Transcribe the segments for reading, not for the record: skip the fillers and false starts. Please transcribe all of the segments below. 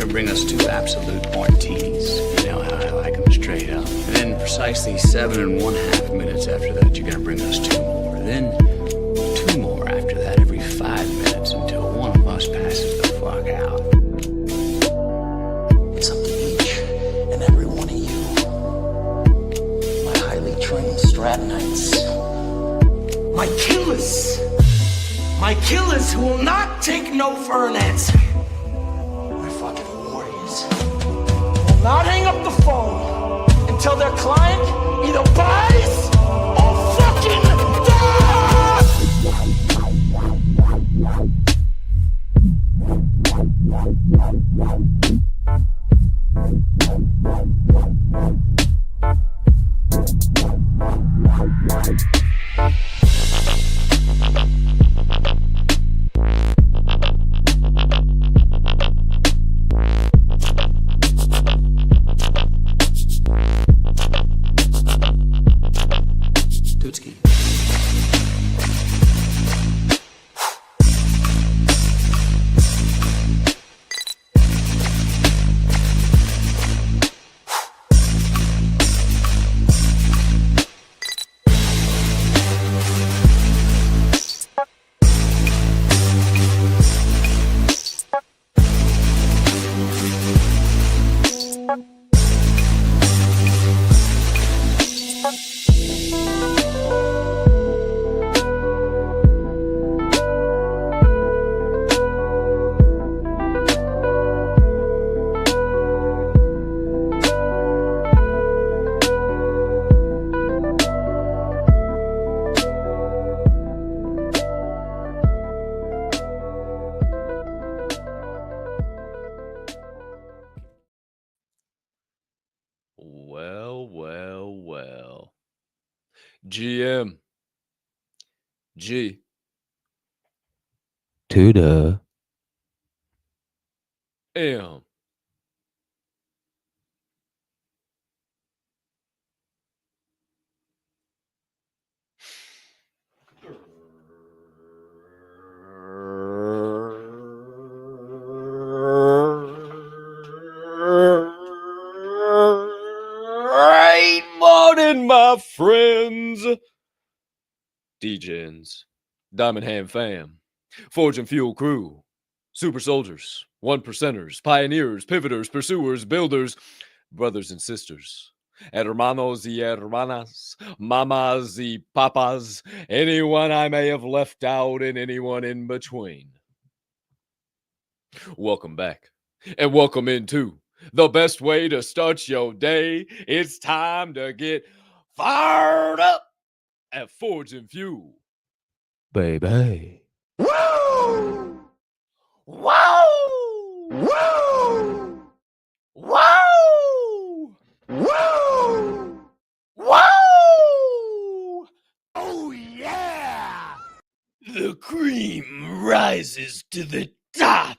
Bring us 2 absolute martinis. You know how I like them, straight up. And then precisely 7 1/2 minutes after that, you're gonna bring us 2 more. Then 2 more after that every 5 minutes until one of us passes the fuck out. It's up to each and every one of you, my highly trained Stratonites, my killers who will not take no for an answer. Not hang up the phone until their client either buys or fucking dies! Well. GM. G. To the M. Right morning, my friends. DJs, Diamond Hand fam, Forge and Fuel crew, super soldiers, 1%ers, pioneers, pivoters, pursuers, builders, brothers and sisters, hermanos y hermanas, mamas y papas, anyone I may have left out and anyone in between. Welcome back and welcome into the best way to start your day. It's time to get fired up at Forge and Fuel. Baby. Woo! Wow! Woo! Wow! Woo! Wow! Oh yeah! The cream rises to the top.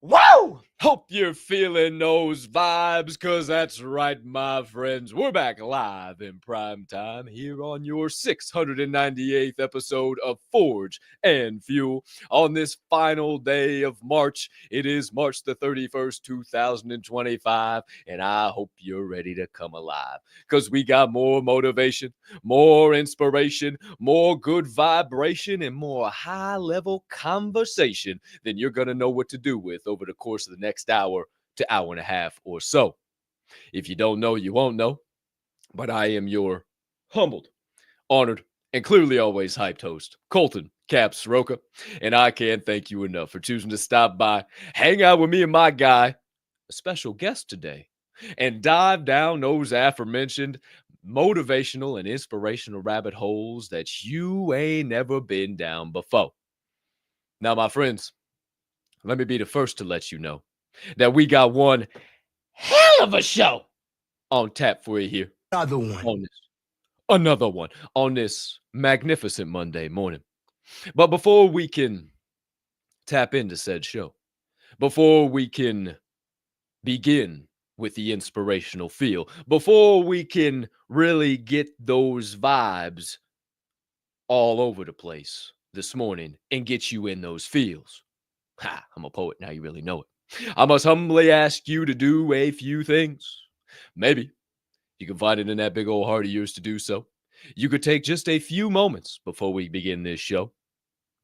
Wow! Hope you're feeling those vibes, because that's right, my friends. We're back live in prime time here on your 698th episode of Forge and Fuel. On this final day of March, it is March the 31st, 2025, and I hope you're ready to come alive, because we got more motivation, more inspiration, more good vibration, and more high-level conversation than you're going to know what to do with over the course of the next hour to hour and a half or so. If you don't know, you won't know, but I am your humbled, honored, and clearly always hyped host, Colton Capp Soroka, and I can't thank you enough for choosing to stop by, hang out with me and my guy, a special guest today, and dive down those aforementioned motivational and inspirational rabbit holes that you ain't never been down before. Now, my friends, let me be the first to let you know that we got one hell of a show on tap for you here. Another one on this magnificent Monday morning. But before we can tap into said show, before we can begin with the inspirational feel, before we can really get those vibes all over the place this morning and get you in those feels. Ha, I'm a poet, now you really know it. I must humbly ask you to do a few things. Maybe you can find it in that big old heart of yours to do so. You could take just a few moments before we begin this show.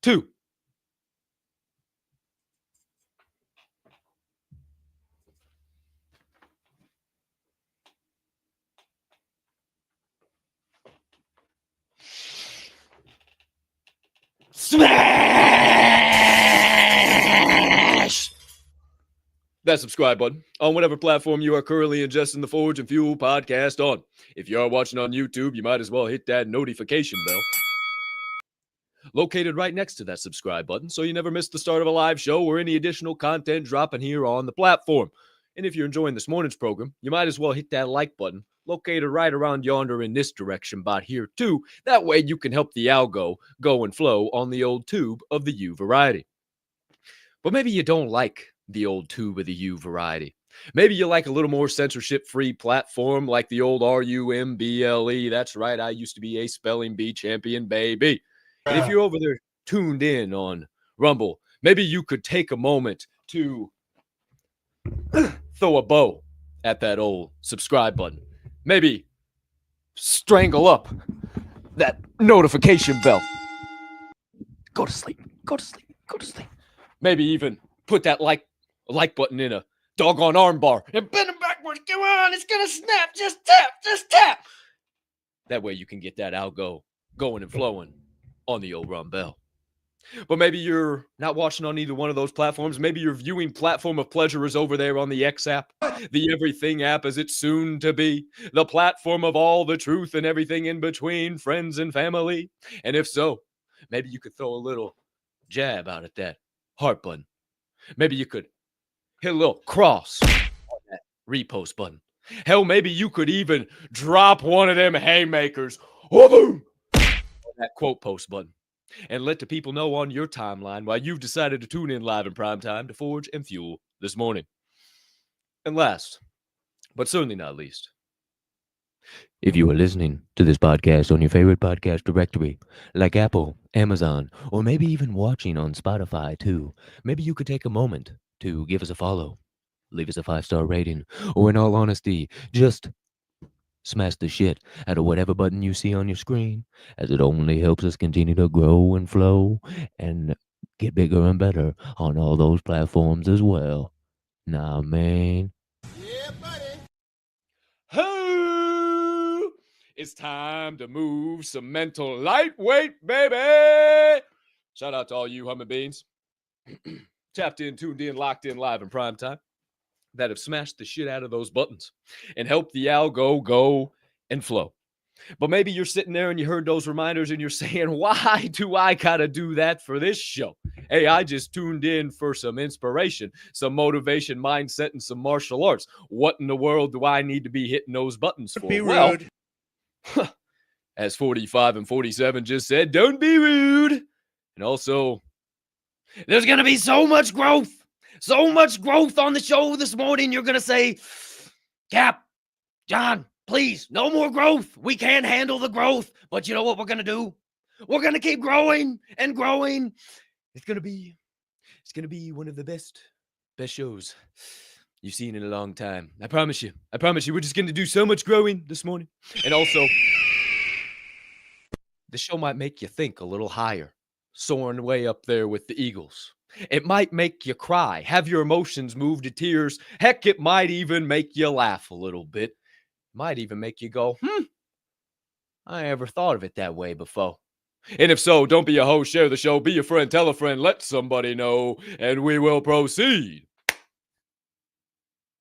2, smash that subscribe button on whatever platform you are currently ingesting the Forge and Fuel podcast on. If you are watching on YouTube, you might as well hit that notification bell located right next to that subscribe button, so you never miss the start of a live show or any additional content dropping here on the platform. And if you're enjoying this morning's program, you might as well hit that like button located right around yonder in this direction about here too. That way you can help the algo go and flow on the old tube of the U variety. But maybe you don't like the old tube of the U variety. Maybe you like a little more censorship-free platform like the old RUMBLE. That's right, I used to be a spelling bee champion, baby. And if you're over there tuned in on Rumble, maybe you could take a moment to throw a bow at that old subscribe button. Maybe strangle up that notification bell. Go to sleep. Go to sleep. Go to sleep. Maybe even put that like button in a doggone arm bar and bend it backwards. Come on, it's gonna snap. Just tap. Just tap. That way you can get that algo going and flowing on the old Rum Bell. But maybe you're not watching on either one of those platforms. Maybe your viewing platform of pleasure is over there on the X app, the everything app as it's soon to be, the platform of all the truth and everything in between, friends and family. And if so, maybe you could throw a little jab out at that heart button. Maybe you could hit a little cross on that repost button. Hell, maybe you could even drop one of them haymakers on that quote post button and let the people know on your timeline why you've decided to tune in live in prime time to Forge and Fuel this morning. And last, but certainly not least, if you are listening to this podcast on your favorite podcast directory, like Apple, Amazon, or maybe even watching on Spotify too, maybe you could take a moment to give us a follow, leave us a 5-star rating, or in all honesty, just smash the shit out of whatever button you see on your screen, as it only helps us continue to grow and flow and get bigger and better on all those platforms as well. Nah, man. Yeah, buddy. Hey, it's time to move some mental lightweight, baby. Shout out to all you humming beans. Tapped in, tuned in, locked in live in prime time. that have smashed the shit out of those buttons and helped the algo go and flow. But maybe you're sitting there and you heard those reminders and you're saying, why do I gotta do that for this show? Hey, I just tuned in for some inspiration, some motivation, mindset, and some martial arts. What in the world do I need to be hitting those buttons for? Be rude. Well, as 45 and 47 just said, don't be rude. And also, there's going to be so much growth on the show this morning. You're going to say, Capp, John, please, no more growth. We can't handle the growth. But you know what we're going to do? We're going to keep growing and growing. It's going to be one of the best shows you've seen in a long time. I promise you. We're just going to do so much growing this morning. And also, the show might make you think a little higher, soaring way up there with the Eagles. It might make you cry, have your emotions move to tears. Heck, it might even make you laugh a little bit. Might even make you go, I never thought of it that way before. And if so, don't be a host, share the show, be a friend, tell a friend, let somebody know, and we will proceed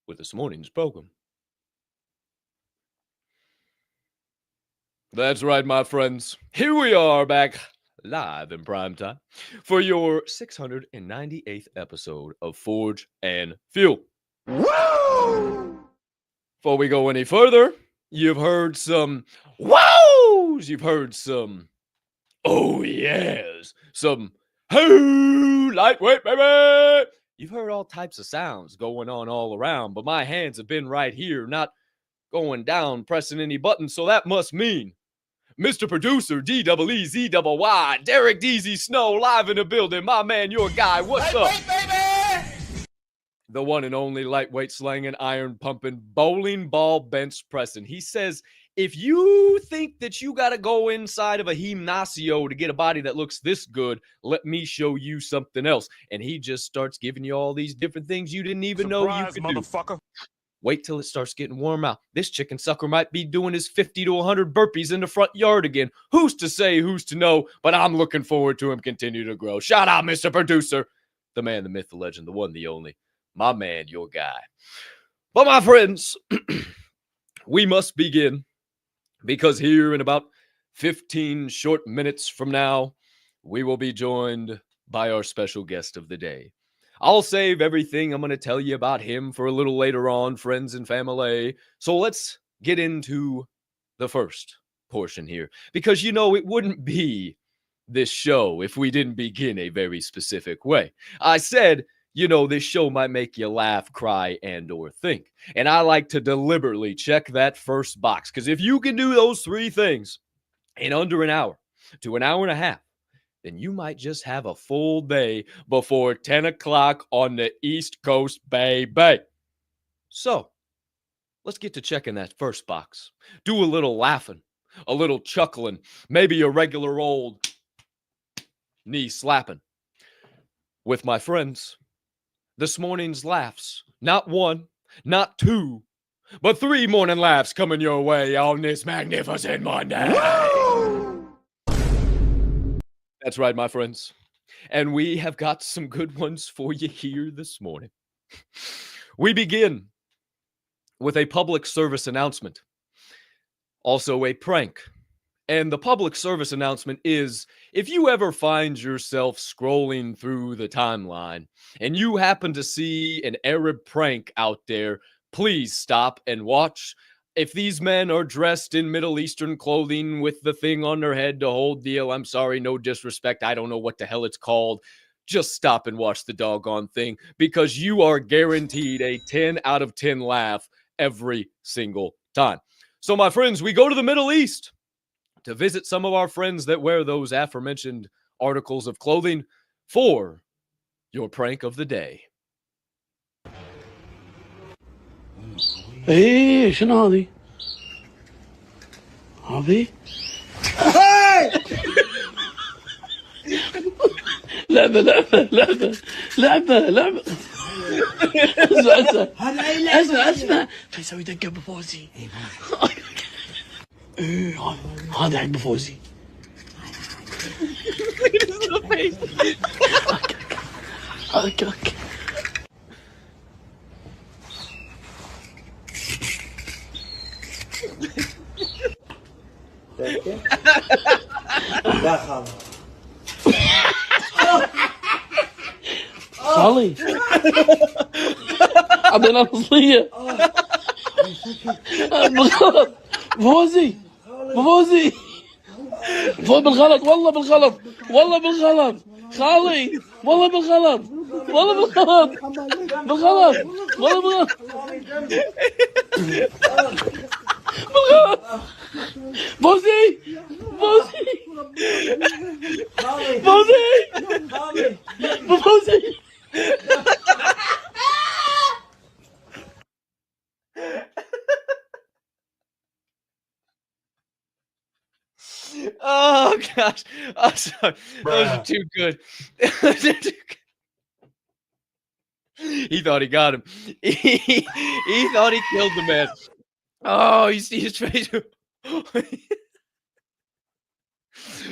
with this morning's program. That's right, my friends. Here we are back live in prime time for your 698th episode of Forge and Fuel. Woo! Before we go any further, you've heard some wows, you've heard some oh yes, some hey, lightweight baby. You've heard all types of sounds going on all around, but my hands have been right here, not going down, pressing any buttons, so that must mean Mr. Producer, DEEZYY, Derek DZ Snow, live in the building. My man, your guy, what's up? Baby! The one and only lightweight slanging, iron pumping, bowling ball bench pressing. He says, if you think that you got to go inside of a gimnasio to get a body that looks this good, let me show you something else. And he just starts giving you all these different things you didn't even know you could motherfucker. do. Wait till it starts getting warm out. This chicken sucker might be doing his 50 to 100 burpees in the front yard again. Who's to say, who's to know? But I'm looking forward to him continue to grow. Shout out, Mr. Producer. The man, the myth, the legend, the one, the only. My man, your guy. But my friends, we must begin because here in about 15 short minutes from now, we will be joined by our special guest of the day. I'll save everything I'm going to tell you about him for a little later on, friends and family. So let's get into the first portion here. Because, you know, it wouldn't be this show if we didn't begin a very specific way. I said, you know, this show might make you laugh, cry, and or think. And I like to deliberately check that first box. Because if you can do those three things in under an hour to an hour and a half, then you might just have a full day before 10 o'clock on the East Coast, baby. So, let's get to checking that first box. Do a little laughing, a little chuckling, maybe a regular old knee slapping. With my friends, this morning's laughs, not one, not two, but 3 morning laughs coming your way on this magnificent Monday. Woo! That's right, my friends. And we have got some good ones for you here this morning. We begin with a public service announcement. Also a prank. And the public service announcement is, if you ever find yourself scrolling through the timeline and you happen to see an Arab prank out there, please stop and watch. If these men are dressed in Middle Eastern clothing with the thing on their head to hold deal, I'm sorry, no disrespect. I don't know what the hell it's called. Just stop and watch the doggone thing because you are guaranteed a 10 out of 10 laugh every single time. So, my friends, we go to the Middle East to visit some of our friends that wear those aforementioned articles of clothing for your prank of the day. ايه شنو هذه؟ هذه؟ لعبة اسمع فيسوي دقة بفوزي ايه هذا حق بفوزي خالي اعطينا نصية بالغلط فوزي فوزي بالغلط والله بالغلط والله بالغلط خالي والله بالغلط والله بالغلط بالغلط والله بالغلط بالغلط فوزي فوزي فوزي فوزي Oh gosh, I'm sorry. Those are too good. Those are too good. He thought he got him. He thought he killed the man. Oh, you see his face.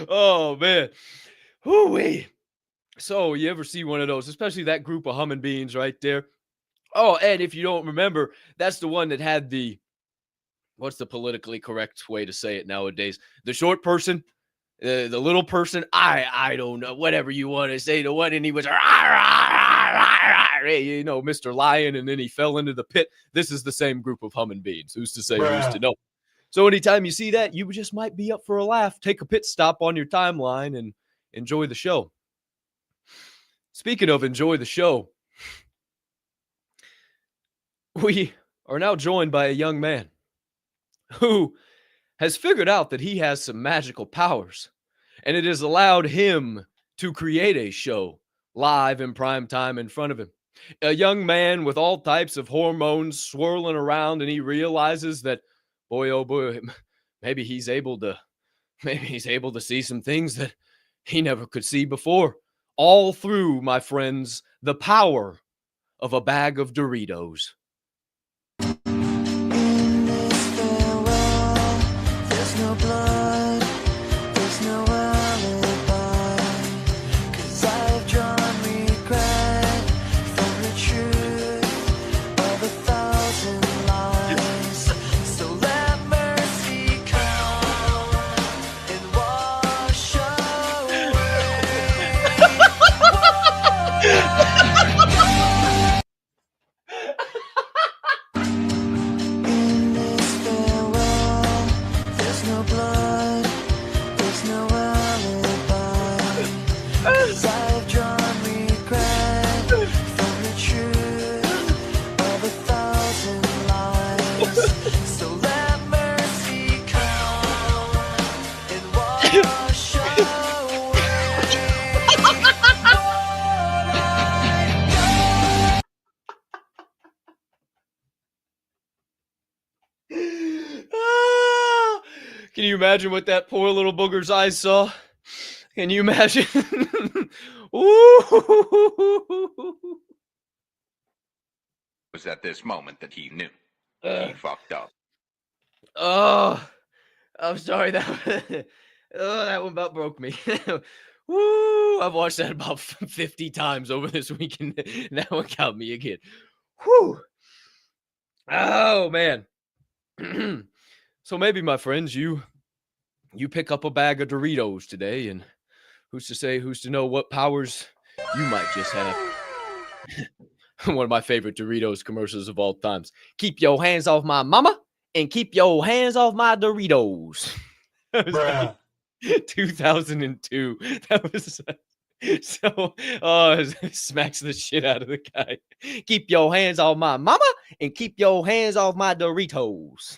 Oh man. Whoo-wee. So you ever see one of those, especially that group of humming beans right there? Oh, and if you don't remember, that's the one that had the, what's the politically correct way to say it nowadays? The short person, the little person. I don't know, whatever you want to say. The one, and he was, you know, Mr. Lion, and then he fell into the pit. This is the same group of humming beans. Who's to say? Who's to know? So anytime you see that, you just might be up for a laugh. Take a pit stop on your timeline and enjoy the show. Speaking of enjoy the show, we are now joined by a young man who has figured out that he has some magical powers, and it has allowed him to create a show live in prime time in front of him. A young man with all types of hormones swirling around, and he realizes that, boy, oh boy, maybe he's able to see some things that he never could see before. All through, my friends, the power of a bag of Doritos. There's no blood, there's no alibi, 'cause I've drawn regret from the truth of 1,000 lies. So let mercy come and wash away in this farewell. There's no blood, there's no alibi, 'cause I've drawn regret from the truth of 1,000 lies. So let mercy come and wash away what Ah! Can you imagine what that poor little booger's eyes saw? Can you imagine? Ooh. Was at this moment that he knew he fucked up. Oh, I'm sorry. That one about broke me. Woo! I've watched that about 50 times over this weekend. That one got me again. Whew. Oh man. So maybe, my friends, you pick up a bag of Doritos today, and who's to say, who's to know what powers you might just have. One of my favorite Doritos commercials of all times. Keep your hands off my mama and keep your hands off my Doritos. That was like 2002. That was so, it smacks the shit out of the guy. Keep your hands off my mama and keep your hands off my Doritos.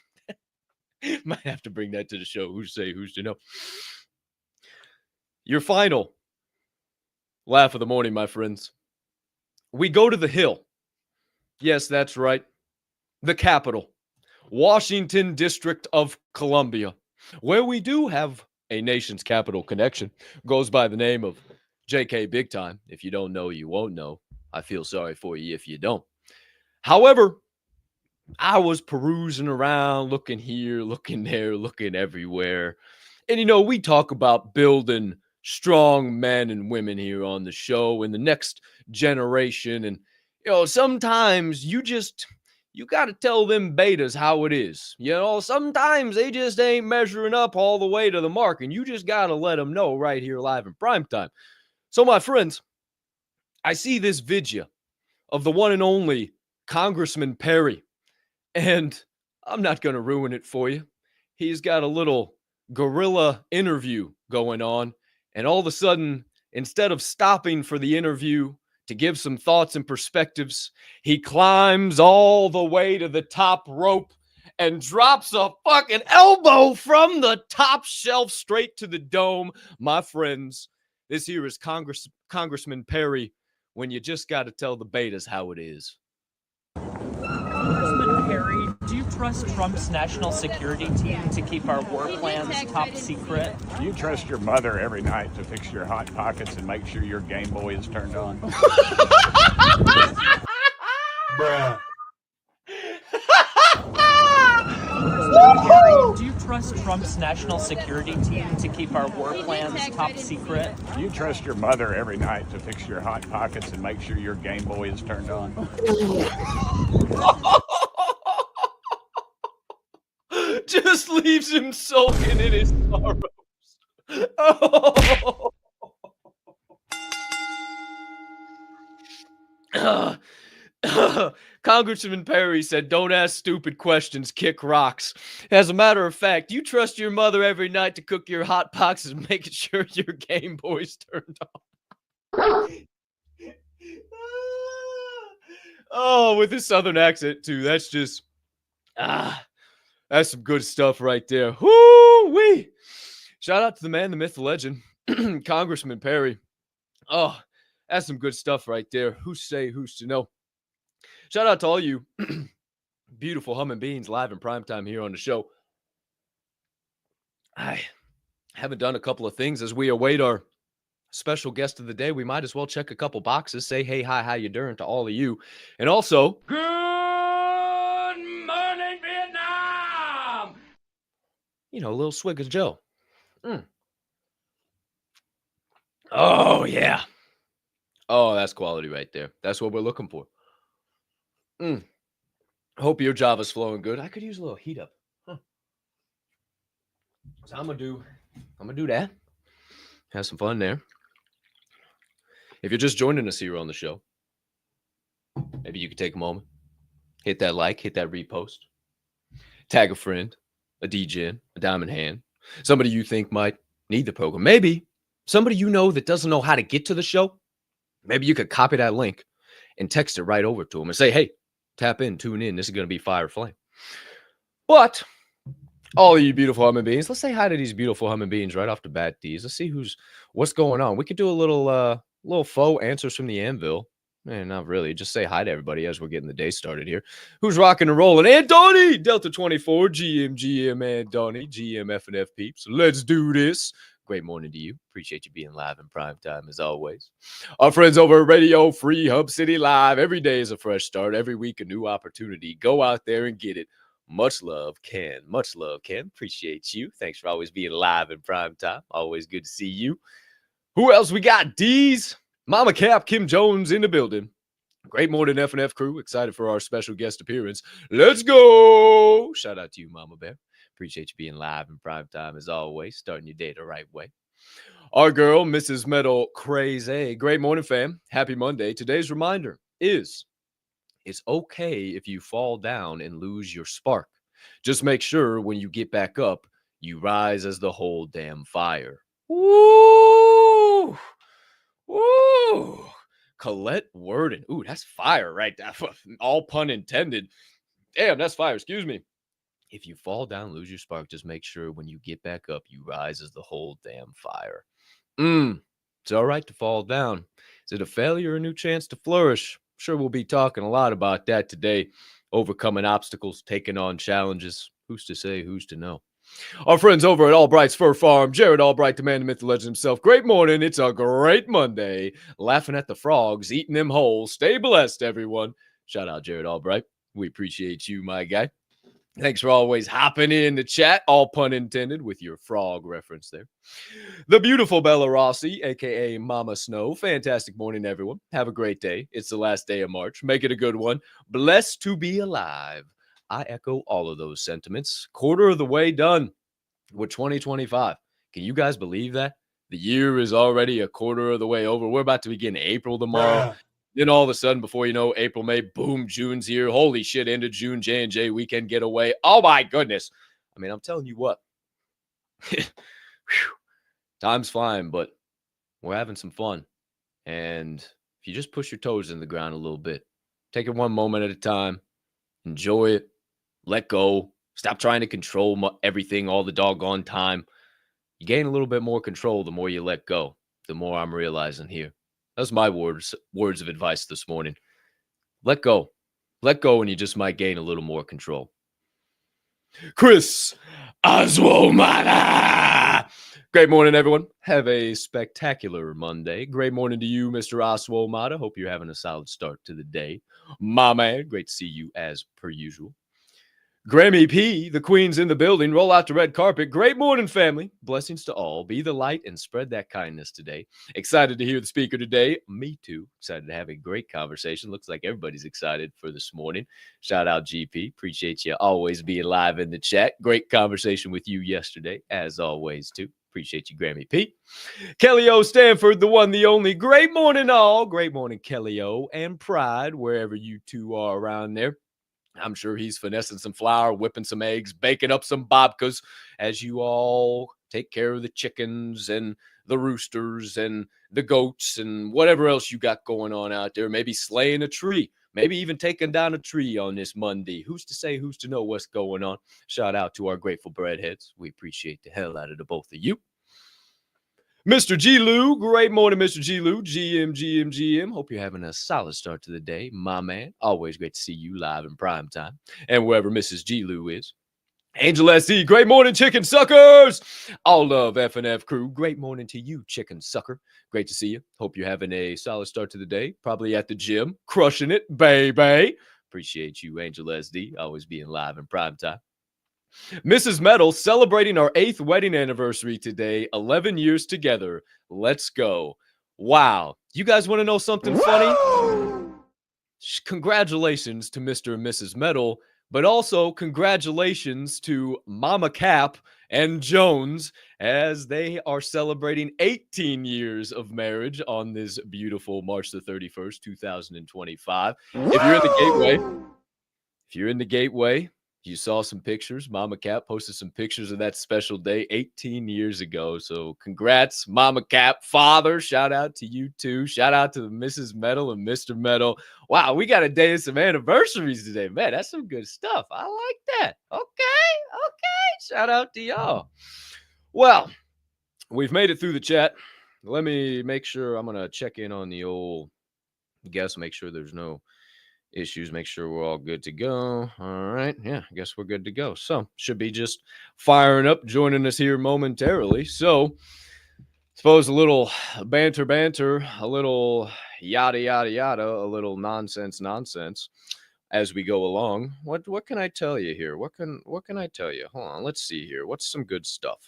Might have to bring that to the show. Who's to say, who's to know? Your final laugh of the morning, my friends. We go to the Hill. Yes, that's right. The capital, Washington District of Columbia, where we do have a nation's capital connection. Goes by the name of JK Big Time. If you don't know, you won't know. I feel sorry for you if you don't. However, I was perusing around, looking here, looking there, looking everywhere. And, you know, we talk about building strong men and women here on the show in the next generation. And, you know, sometimes you you got to tell them betas how it is. You know, sometimes they just ain't measuring up all the way to the mark, and you just got to let them know right here live in prime time. So, my friends, I see this video of the one and only Congressman Perry, and I'm not going to ruin it for you. He's got a little guerrilla interview going on, and all of a sudden, instead of stopping for the interview to give some thoughts and perspectives, he climbs all the way to the top rope and drops a fucking elbow from the top shelf straight to the dome. My friends, this here is Congressman Perry, when you just got to tell the betas how it is. Congressman Perry, do you trust Trump's national security team to keep our war plans top secret? You trust your mother every night to fix your hot pockets and make sure your Game Boy is turned on? Bruh. Perry, do you trust Trump's national security team to keep our war plans top secret? You trust your mother every night to fix your hot pockets and make sure your Game Boy is turned on? Just leaves him sulking in his sorrows. Oh. Congressman Perry said, "Don't ask stupid questions, kick rocks." As a matter of fact, you trust your mother every night to cook your hot pockets and making sure your Game Boy's turned on. Oh, with his southern accent too. That's just that's some good stuff right there. Woo-wee! Shout out to the man, the myth, the legend, Congressman Perry. Oh, that's some good stuff right there. Who's to say, who's to know? Shout out to all you beautiful humming beings live in primetime here on the show. I haven't done a couple of things as we await our special guest of the day. We might as well check a couple boxes, say hey, hi, how you doing to all of you. And also, Good morning, Vietnam! you know, a little swig of Joe. Oh, yeah. Oh, that's quality right there. That's what we're looking for. Hope your Java's flowing good. I could use a little heat up. So I'm gonna do that. Have some fun there. If you're just joining us here on the show, maybe you could take a moment, hit that like, hit that repost, tag a friend, a DJ, a diamond hand, somebody you think might need the program. Maybe somebody you know that doesn't know how to get to the show. Maybe you could copy that link and text it right over to them and say, hey, tap in, tune in. This is going to be fire flame. But all of you beautiful humming beings, let's say hi to these beautiful humming beings right off the bat. Let's see what's going on. We could do a little faux answers from the anvil. Man, not really. Just say hi to everybody as we're getting the day started here. Who's rocking and rolling? Andoni, Delta 24, GM, Andoni, GM, F&F peeps. Let's do this. Great morning to you. Appreciate you being live in prime time as always. Our friends over at Radio Free Hub City Live. Every day is a fresh start. Every week a new opportunity. Go out there and get it. Much love, Ken. Much love, Ken. Appreciate you. Thanks for always being live in prime time. Always good to see you. Who else we got? D's, Mama Capp, Kim Jones in the building. Great morning, F&F crew. Excited for our special guest appearance. Let's go. Shout out to you, Mama Bear. Appreciate you being live in prime time as always, starting your day the right way. Our girl, Mrs. Metal Crazy. Great morning, fam. Happy Monday. Today's reminder is it's okay if you fall down and lose your spark. Just make sure when you get back up, you rise as the whole damn fire. Woo! Woo! Colette Worden. Ooh, that's fire right there. All pun intended. Damn, that's fire. Excuse me. If you fall down, lose your spark, just make sure when you get back up, you rise as the whole damn fire. It's all right to fall down. Is it a failure or a new chance to flourish? I'm sure we'll be talking a lot about that today. Overcoming obstacles, taking on challenges. Who's to say, who's to know? Our friends over at Albright's Fur Farm, Jared Albright, the man, the myth, the legend himself. Great morning. It's a great Monday. Laughing at the frogs, eating them whole. Stay blessed, everyone. Shout out, Jared Albright. We appreciate you, my guy. Thanks for always hopping in the chat, all pun intended, with your frog reference there. The beautiful Bella Rossi, aka Mama Snow. Fantastic morning, everyone. Have a great day. It's the last day of March. Make it a good one. Blessed to be alive. I echo all of those sentiments. Quarter of the way done with 2025. Can you guys believe that? The year is already a quarter of the way over. We're about to begin April tomorrow. Then all of a sudden, before you know, April, May, boom, June's here. Holy shit, end of June, J&J weekend getaway. Oh my goodness. I mean, I'm telling you what. Time's flying, but we're having some fun. And if you just push your toes in the ground a little bit, take it one moment at a time, enjoy it, let go, stop trying to control everything all the doggone time. You gain a little bit more control the more you let go, the more I'm realizing here. That's my words of advice this morning. Let go. Let go and you just might gain a little more control. Chris Oswomada. Great morning, everyone. Have a spectacular Monday. Great morning to you, Mr. Oswomada. Hope you're having a solid start to the day. My man, great to see you as per usual. Grammy P, the queen's in the building. Roll out the red carpet. Great morning, family. Blessings to all. Be the light and spread that kindness today. Excited to hear the speaker today. Me too. Excited to have a great conversation. Looks like everybody's excited for this morning. Shout out GP. Appreciate you always being live in the chat. Great conversation with you yesterday, as always, too. Appreciate you, Grammy P. Kelly O. Stanford, the one, the only. Great morning, all. Great morning, Kelly O. And Pride, wherever you two are around there. I'm sure he's finessing some flour, whipping some eggs, baking up some babkas as you all take care of the chickens and the roosters and the goats and whatever else you got going on out there. Maybe slaying a tree, maybe even taking down a tree on this Monday. Who's to say, who's to know what's going on? Shout out to our grateful breadheads. We appreciate the hell out of the both of you. Mr. G. Lou, great morning, Mr. G. Lou, GM. Hope you're having a solid start to the day, my man. Always great to see you live in prime time. And wherever Mrs. G. Lou is. Angel S.E., great morning, chicken suckers. All love F&F crew. Great morning to you, chicken sucker. Great to see you. Hope you're having a solid start to the day. Probably at the gym, crushing it, baby. Appreciate you, Angel S.D., always being live in prime time. Mrs. Metal celebrating our 8th wedding anniversary today. 11 years together. Let's go. Wow. You guys want to know something funny? Congratulations to Mr. and Mrs. Metal, but also congratulations to Mama Capp and Jones as they are celebrating 18 years of marriage on this beautiful March the 31st, 2025. If you're in the Gateway, you saw some pictures. Mama Capp posted some pictures of that special day 18 years ago. So congrats, Mama Capp. Father, shout out to you too. Shout out to Mrs. Metal and Mr. Metal. Wow, we got a day of some anniversaries today. Man, that's some good stuff. I like that. Okay. Shout out to y'all. Well, we've made it through the chat. Let me make sure. I'm going to check in on the old guest, make sure there's no issues, make sure we're all good to go. All right. Yeah, I guess we're good to go. So should be just firing up, joining us here momentarily. So suppose a little banter, a little yada, a little nonsense as we go along. What can I tell you here? What can I tell you? Hold on. Let's see here. What's some good stuff?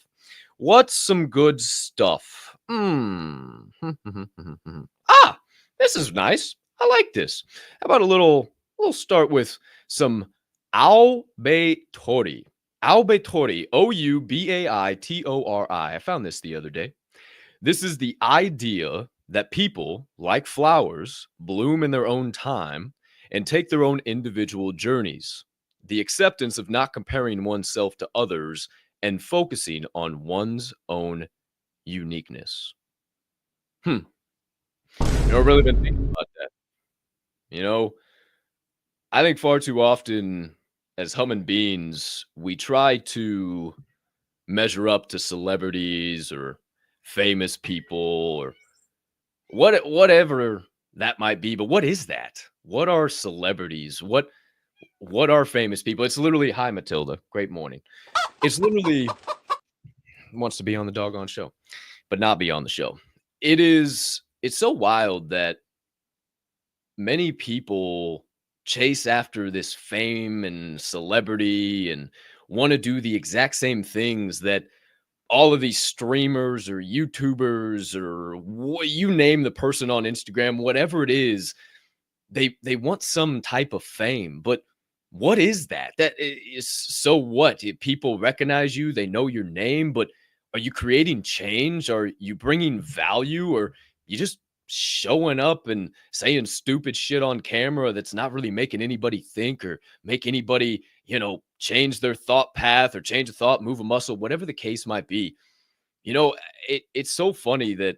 This is nice. I like this. How about a little start with some Aubaitori. Aubaitori, Oubaitori. I found this the other day. This is the idea that people, like flowers, bloom in their own time and take their own individual journeys. The acceptance of not comparing oneself to others and focusing on one's own uniqueness. I've really been thinking about that. I think far too often as human beings, we try to measure up to celebrities or famous people or whatever that might be. But what is that? What are celebrities? What are famous people? It's literally, hi, Matilda. Great morning. It's literally wants to be on the doggone show, but not be on the show. It's so wild that many people chase after this fame and celebrity and want to do the exact same things that all of these streamers or YouTubers or what you name the person on Instagram, whatever it is, they want some type of fame. But what is that? Is so what? If people recognize you, they know your name, but are you creating change? Are you bringing value? Or you just showing up and saying stupid shit on camera that's not really making anybody think or make anybody, change their thought path or change a thought, move a muscle, whatever the case might be. It's so funny that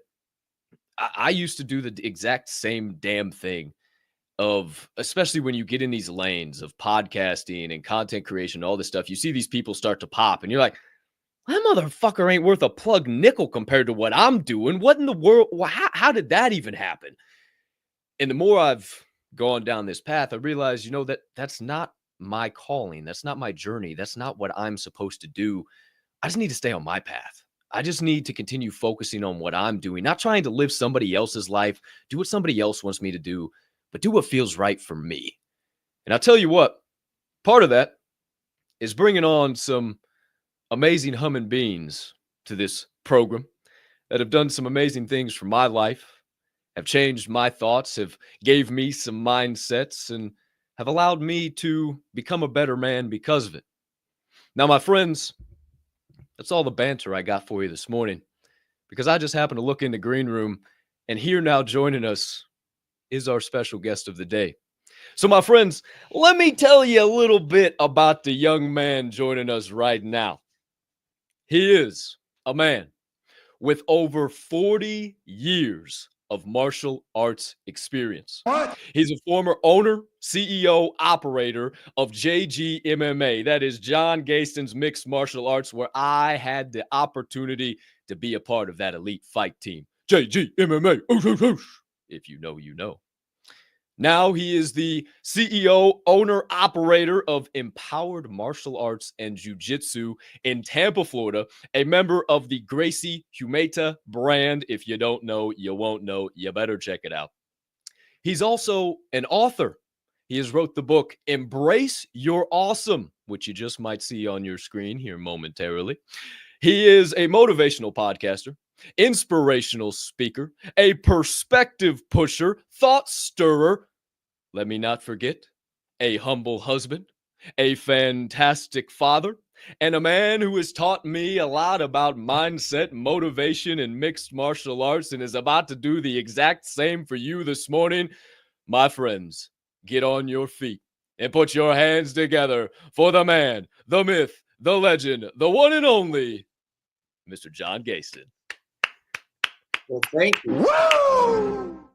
I used to do the exact same damn thing of, especially when you get in these lanes of podcasting and content creation, all this stuff, you see these people start to pop and you're like, that motherfucker ain't worth a plug nickel compared to what I'm doing. What in the world? How did that even happen? And the more I've gone down this path, I realize, that's not my calling. That's not my journey. That's not what I'm supposed to do. I just need to stay on my path. I just need to continue focusing on what I'm doing, not trying to live somebody else's life, do what somebody else wants me to do, but do what feels right for me. And I'll tell you what, part of that is bringing on some amazing human beings to this program that have done some amazing things for my life, have changed my thoughts, have gave me some mindsets, and have allowed me to become a better man because of it. Now, my friends, that's all the banter I got for you this morning, because I just happened to look in the green room, and here now joining us is our special guest of the day. So, my friends, let me tell you a little bit about the young man joining us right now. He is a man with over 40 years of martial arts experience. What? He's a former owner, CEO, operator of JG MMA. That is John Geyston's mixed martial arts, where I had the opportunity to be a part of that elite fight team. JG MMA. If you know, you know. Now he is the CEO, owner, operator of Empowered Martial Arts and Jiu-Jitsu in Tampa, Florida, a member of the Gracie Humeta brand. If you don't know, you won't know. You better check it out. He's also an author. He has wrote the book, Embrace Your Awesome, which you just might see on your screen here momentarily. He is a motivational podcaster, inspirational speaker, a perspective pusher, thought stirrer. Let me not forget, a humble husband, a fantastic father, and a man who has taught me a lot about mindset, motivation, and mixed martial arts, and is about to do the exact same for you this morning. My friends, get on your feet and put your hands together for the man, the myth, the legend, the one and only, Mr. John Geyston. Well, thank you. Woo!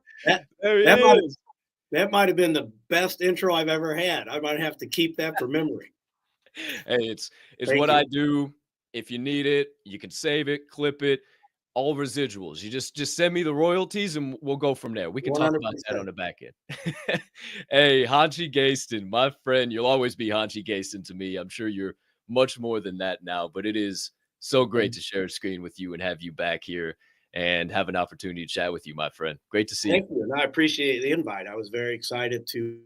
That might have been the best intro I've ever had. I might have to keep that for memory. Hey, it's what I do. If you need it, you can save it, clip it, all residuals. You just send me the royalties and we'll go from there. We can 100%. Talk about that on the back end. Hey, Hanchi Geyston, my friend, you'll always be Hanchi Geyston to me. I'm sure you're much more than that now, but it is so great to share a screen with you and have you back here and have an opportunity to chat with you, my friend. Great to see you. Thank you. And I appreciate the invite. I was very excited to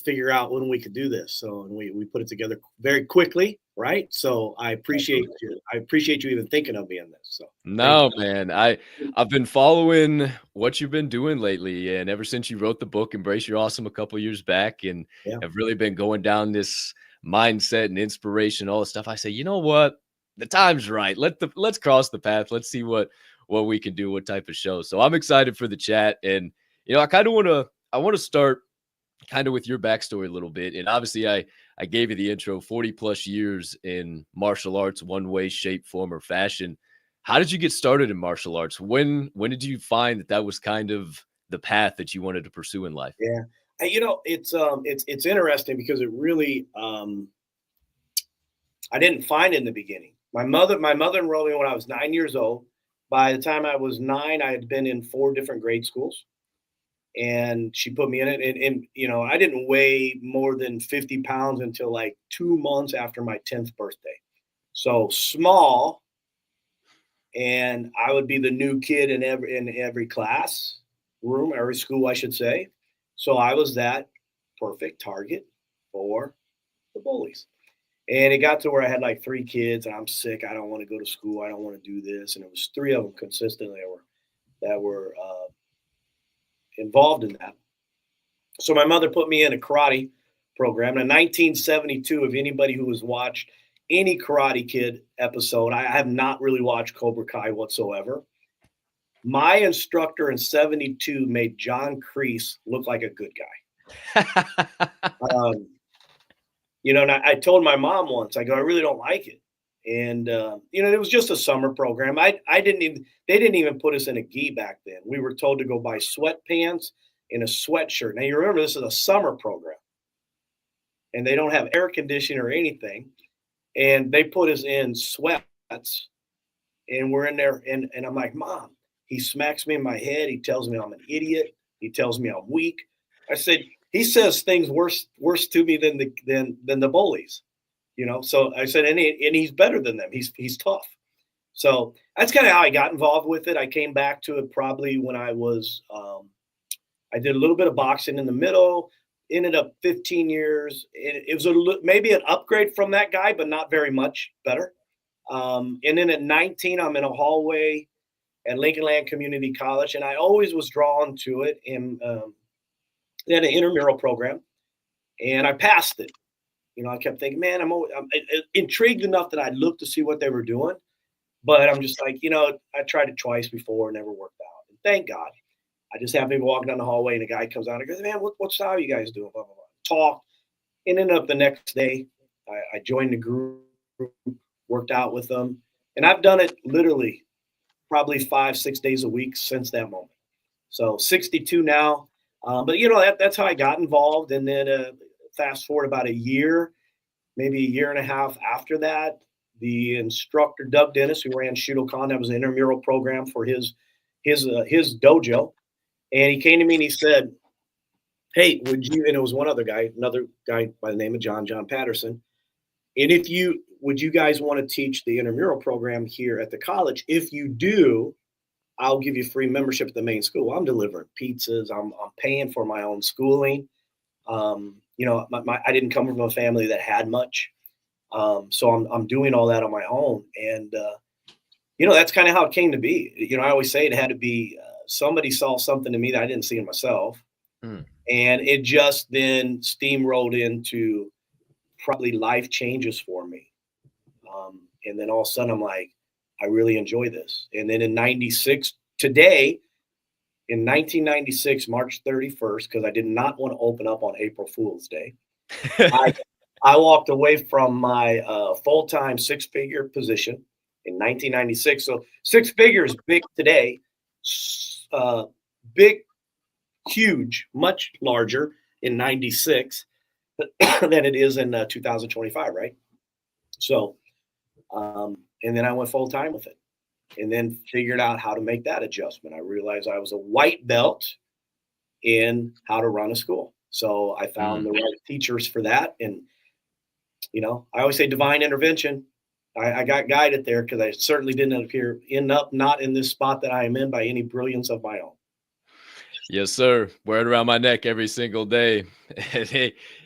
figure out when we could do this. So, and we put it together very quickly, right? So I appreciate you. I appreciate you even thinking of me in this. So no, man, I've been following what you've been doing lately, and ever since you wrote the book Embrace Your Awesome a couple years back, and have really been going down this mindset and inspiration, all this stuff. I say, you know what? The time's right. Let's cross the path. Let's see what we can do, what type of show. So I'm excited for the chat. And, I kind of want to start kind of with your backstory a little bit. And obviously I gave you the intro, 40 plus years in martial arts, one way, shape, form, or fashion. How did you get started in martial arts? When did you find that was kind of the path that you wanted to pursue in life? Yeah. It's interesting because it really, I didn't find it in the beginning. My mother enrolled me when I was 9 years old. By the time I was 9, I had been in 4 different grade schools, and she put me in it. And I didn't weigh more than 50 pounds until like 2 months after my 10th birthday. So small, and I would be the new kid in every class room, every school, I should say. So I was that. perfect target for the bullies. And it got to where I had like 3 kids, and I'm sick. I don't want to go to school. I don't want to do this. And it was 3 of them consistently that were involved in that. So my mother put me in a karate program. In 1972, if anybody who has watched any Karate Kid episode, I have not really watched Cobra Kai whatsoever. My instructor in 72 made John Kreese look like a good guy. And I told my mom once, I go, I really don't like it. And, it was just a summer program. They didn't even put us in a gi back then. We were told to go buy sweatpants and a sweatshirt. Now you remember, this is a summer program and they don't have air conditioning or anything. And they put us in sweats and we're in there. And I'm like, Mom, he smacks me in my head. He tells me I'm an idiot. He tells me I'm weak. I said, he says things worse to me than the bullies, So I said, and he's better than them. He's tough. So that's kind of how I got involved with it. I came back to it probably when I was, I did a little bit of boxing in the middle, ended up 15 years. It was maybe an upgrade from that guy, but not very much better. And then at 19, I'm in a hallway at Lincoln Land Community College, and I always was drawn to it. And they had an intramural program, and I passed it. I kept thinking, man, I'm intrigued enough that I'd look to see what they were doing. But I'm just like, I tried it twice before, never worked out. And thank God. I just happened to be walking down the hallway, and a guy comes out and goes, man, what style you guys doing? Blah, blah, blah. Talked. And ended up the next day, I joined the group, worked out with them. And I've done it literally probably 5-6 days a week since that moment. So 62 now. But that's how I got involved. And then fast forward about a year, maybe a year and a half after that, the instructor, Doug Dennis, who ran Shudokan, that was an intramural program for his dojo. And he came to me and he said, hey, would you, and it was another guy by the name of John Patterson. And would you guys want to teach the intramural program here at the college? If you do, I'll give you free membership at the main school. I'm delivering pizzas. I'm paying for my own schooling. I didn't come from a family that had much. So I'm doing all that on my own. And, that's kind of how it came to be. I always say it had to be somebody saw something to me that I didn't see in myself. And it just then steamrolled into probably life changes for me. And then all of a sudden I'm like, I really enjoy this. And then in 1996, March 31st, because I did not want to open up on April Fool's Day, I walked away from my full-time 6-figure position in 1996. So 6 figures, big today, big, huge, much larger in 96 than it is in 2025, right? So, and then I went full-time with it and then figured out how to make that adjustment. I realized I was a white belt in how to run a school. So I found the right teachers for that. And, I always say divine intervention. I got guided there because I certainly didn't end up not in this spot that I am in by any brilliance of my own. Yes, sir. Wear it around my neck every single day.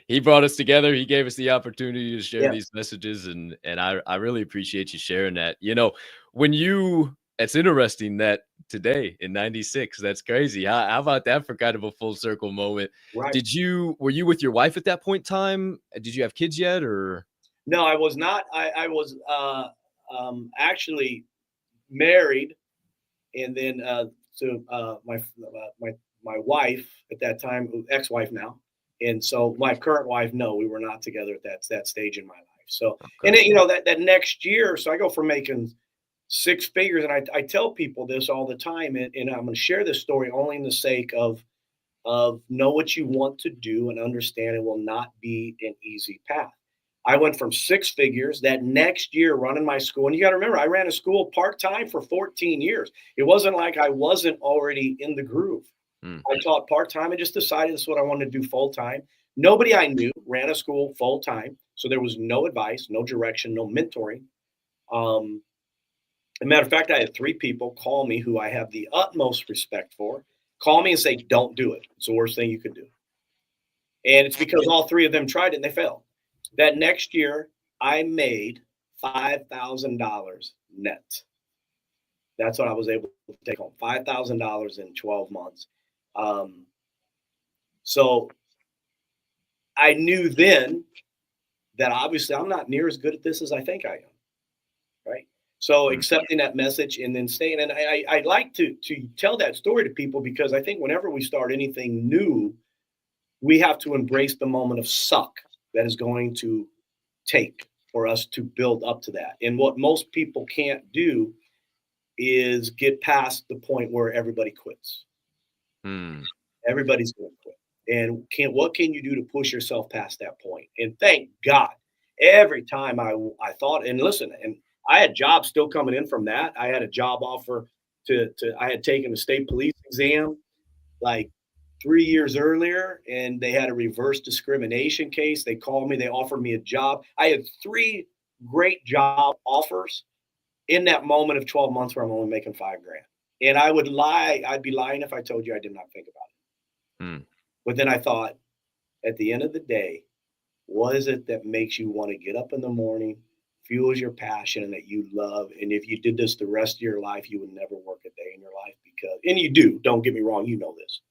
He brought us together. He gave us the opportunity to share these messages. And I really appreciate you sharing that. It's interesting that today in 96, that's crazy. How about that for kind of a full circle moment? Right. Were you with your wife at that point in time? Did you have kids yet or? No, I was not. I was actually married. And then to my wife at that time, ex-wife now. And so my current wife, no, we were not together at that stage in my life. So, and then, that next year, so I go from making 6 figures, and I tell people this all the time, and I'm going to share this story only in the sake of know what you want to do and understand it will not be an easy path. I went from 6 figures that next year running my school. And you got to remember, I ran a school part-time for 14 years. It wasn't like I wasn't already in the groove. I taught part-time. I just decided this is what I wanted to do full-time. Nobody I knew ran a school full-time. So there was no advice, no direction, no mentoring. As a matter of fact, I had 3 people call me who I have the utmost respect for, call me and say, don't do it. It's the worst thing you could do. And it's because all three of them tried it and they failed. That next year, I made $5,000 net. That's what I was able to take home, $5,000 in 12 months. So I knew then that obviously I'm not near as good at this as I think I am, right? So accepting that message and then staying, and I like to tell that story to people because I think whenever we start anything new, we have to embrace the moment of suck that is going to take for us to build up to that. And what most people can't do is get past the point where everybody quits. Everybody's going to quit. And what can you do to push yourself past that point? And thank God, every time I thought, and listen, and I had jobs still coming in from that. I had a job offer I had taken a state police exam like 3 years earlier, and they had a reverse discrimination case. They called me, they offered me a job. I had 3 great job offers in that moment of 12 months where I'm only making $5,000. And I would lie. I'd be lying if I told you I did not think about it. But then I thought, at the end of the day, what is it that makes you want to get up in the morning, fuels your passion, and that you love? And if you did this the rest of your life, you would never work a day in your life and you do. Don't get me wrong. You know this.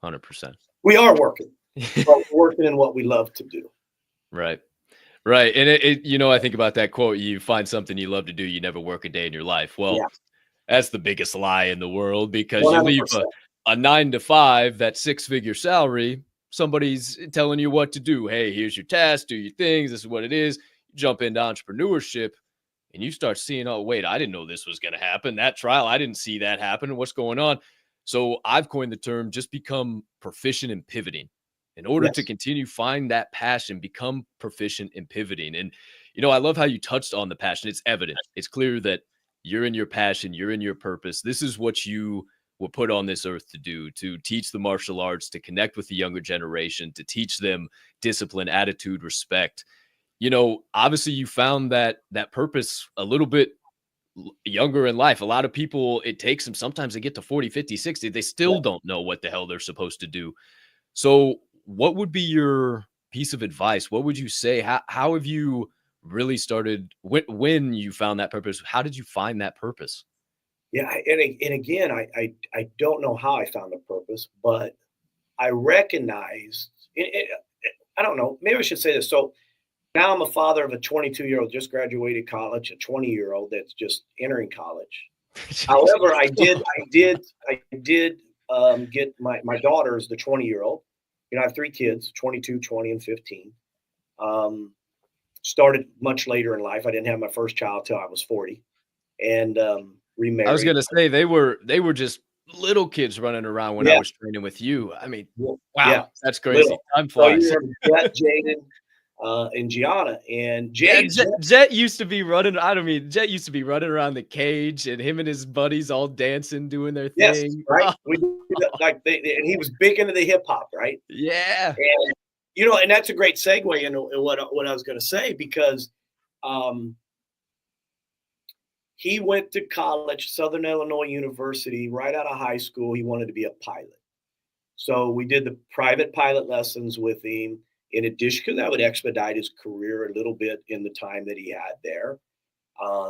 100%. We are working, but we're working in what we love to do. Right. Right. And I think about that quote, you find something you love to do, you never work a day in your life. Well, that's the biggest lie in the world because 100%. You leave a 9 to 5, that 6-figure salary, somebody's telling you what to do. Hey, here's your task, do your things. This is what it is. You jump into entrepreneurship and you start seeing, oh, wait, I didn't know this was going to happen. That trial, I didn't see that happen. What's going on? So I've coined the term, just become proficient in pivoting. In order to continue, find that passion, become proficient in pivoting. And, I love how you touched on the passion. It's evident. It's clear that you're in your passion. You're in your purpose. This is what you were put on this earth to do, to teach the martial arts, to connect with the younger generation, to teach them discipline, attitude, respect. Obviously you found that purpose a little bit younger in life. A lot of people, it takes them, sometimes they get to 40, 50, 60. They still don't know what the hell they're supposed to do. So what would be your piece of advice? What would you say? How have you really started when you found that purpose? How did you find that purpose? Yeah. And again, I don't know how I found the purpose, but I recognized I don't know, maybe I should say this. So now I'm a father of a 22-year-old, just graduated college, a 20-year-old that's just entering college. However, I did get my daughter's the 20-year-old. I have 3 kids, 22, 20, and 15. Started much later in life. I didn't have my first child till I was 40, and remarried. I was going to say they were just little kids running around when I was training with you. I mean, wow, that's crazy. Little. Time flies. So Jaden and Gianna, and Jet used to be running. Jet used to be running around the cage, and him and his buddies all dancing, doing their thing. Right. And he was big into the hip hop, right? Yeah. And and that's a great segue into what I was going to say, because he went to college, Southern Illinois University, right out of high school. He wanted to be a pilot. So we did the private pilot lessons with him, in addition, because that would expedite his career a little bit in the time that he had there.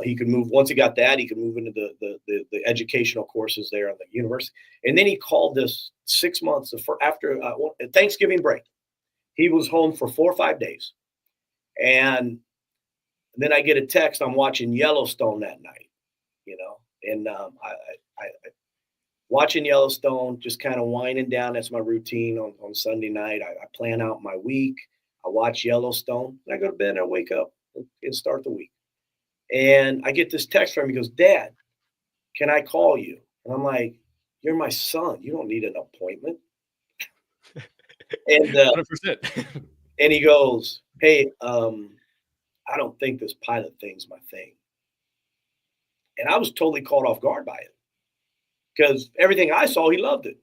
He could move, once he got that, he could move into the educational courses there at the university. And then he called us 6 months after Thanksgiving break. He was home for 4 or 5 days. And then I get a text, I'm watching Yellowstone that night, and I watching Yellowstone, just kind of winding down. That's my routine on Sunday night. I plan out my week. I watch Yellowstone, and I go to bed and I wake up and start the week. And I get this text from him. He goes, "Dad, can I call you?" And I'm like, "You're my son. You don't need an appointment." And 100%. And he goes, "Hey, I don't think this pilot thing's my thing." And I was totally caught off guard by it, because everything I saw, he loved it.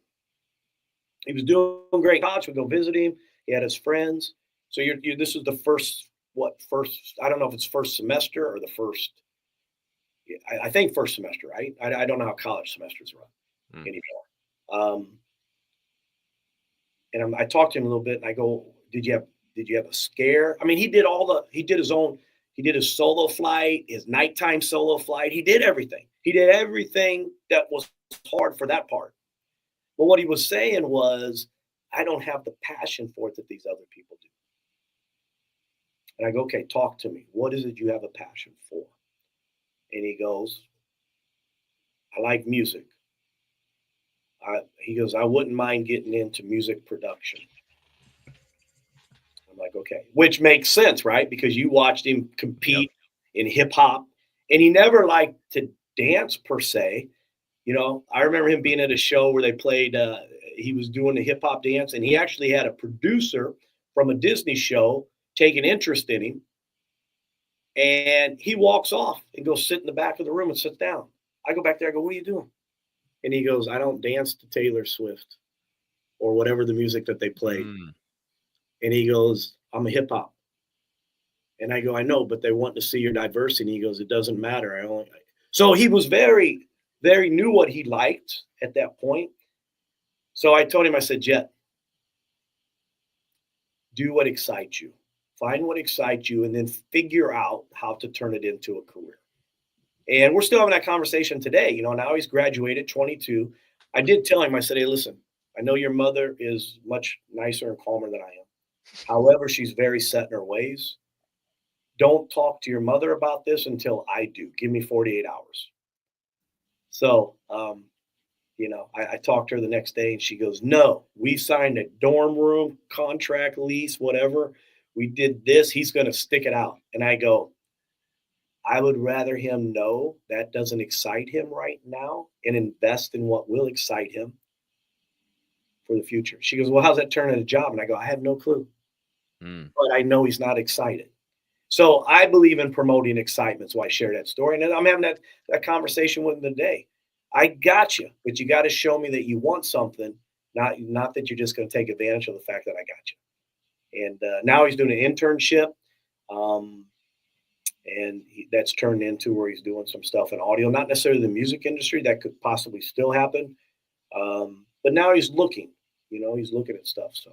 He was doing great in college. We'd go visit him. He had his friends. So this was the first, I don't know if it's first semester or the first, I think first semester, right? I don't know how college semesters run anymore. And I talked to him a little bit, and I go, did you have a scare? I mean, he did his solo flight, his nighttime solo flight. He did everything. He did everything that was hard for that part. But what he was saying was, I don't have the passion for it that these other people do. And I go, okay, talk to me. What is it you have a passion for? And he goes, I like music. He goes, I wouldn't mind getting into music production. I'm like, okay, which makes sense, right? Because you watched him compete in hip hop, and he never liked to dance per se. You know, I remember him being at a show where they played, he was doing the hip hop dance, and he actually had a producer from a Disney show take an interest in him. And he walks off and goes sit in the back of the room and sits down. I go back there, I go, what are you doing? And he goes, I don't dance to Taylor Swift or whatever the music that they played. And he goes, I'm a hip hop. And I go, I know, but they want to see your diversity. And he goes, it doesn't matter. So he was very, very knew what he liked at that point. So I told him, I said, Jet, do what excites you. Find what excites you and then figure out how to turn it into a career. And we're still having that conversation today. You know, now he's graduated, 22. I did tell him, I said, hey, listen, I know your mother is much nicer and calmer than I am. However, she's very set in her ways. Don't talk to your mother about this until I do. Give me 48 hours. So, you know, I talked to her the next day and she goes, no, we signed a dorm room, contract, lease, whatever. We did this. He's going to stick it out. And I go, I would rather him know that doesn't excite him right now and invest in what will excite him for the future. She goes, well, how's that turn into a job? And I go, I have no clue, but I know he's not excited. So I believe in promoting excitement. So I share that story. And I'm having that conversation with him today. I got you, but you got to show me that you want something, not that you're just going to take advantage of the fact that I got you. And now he's doing an internship. And that's turned into where he's doing some stuff in audio, not necessarily the music industry. That could possibly still happen. But now he's looking, he's looking at stuff. So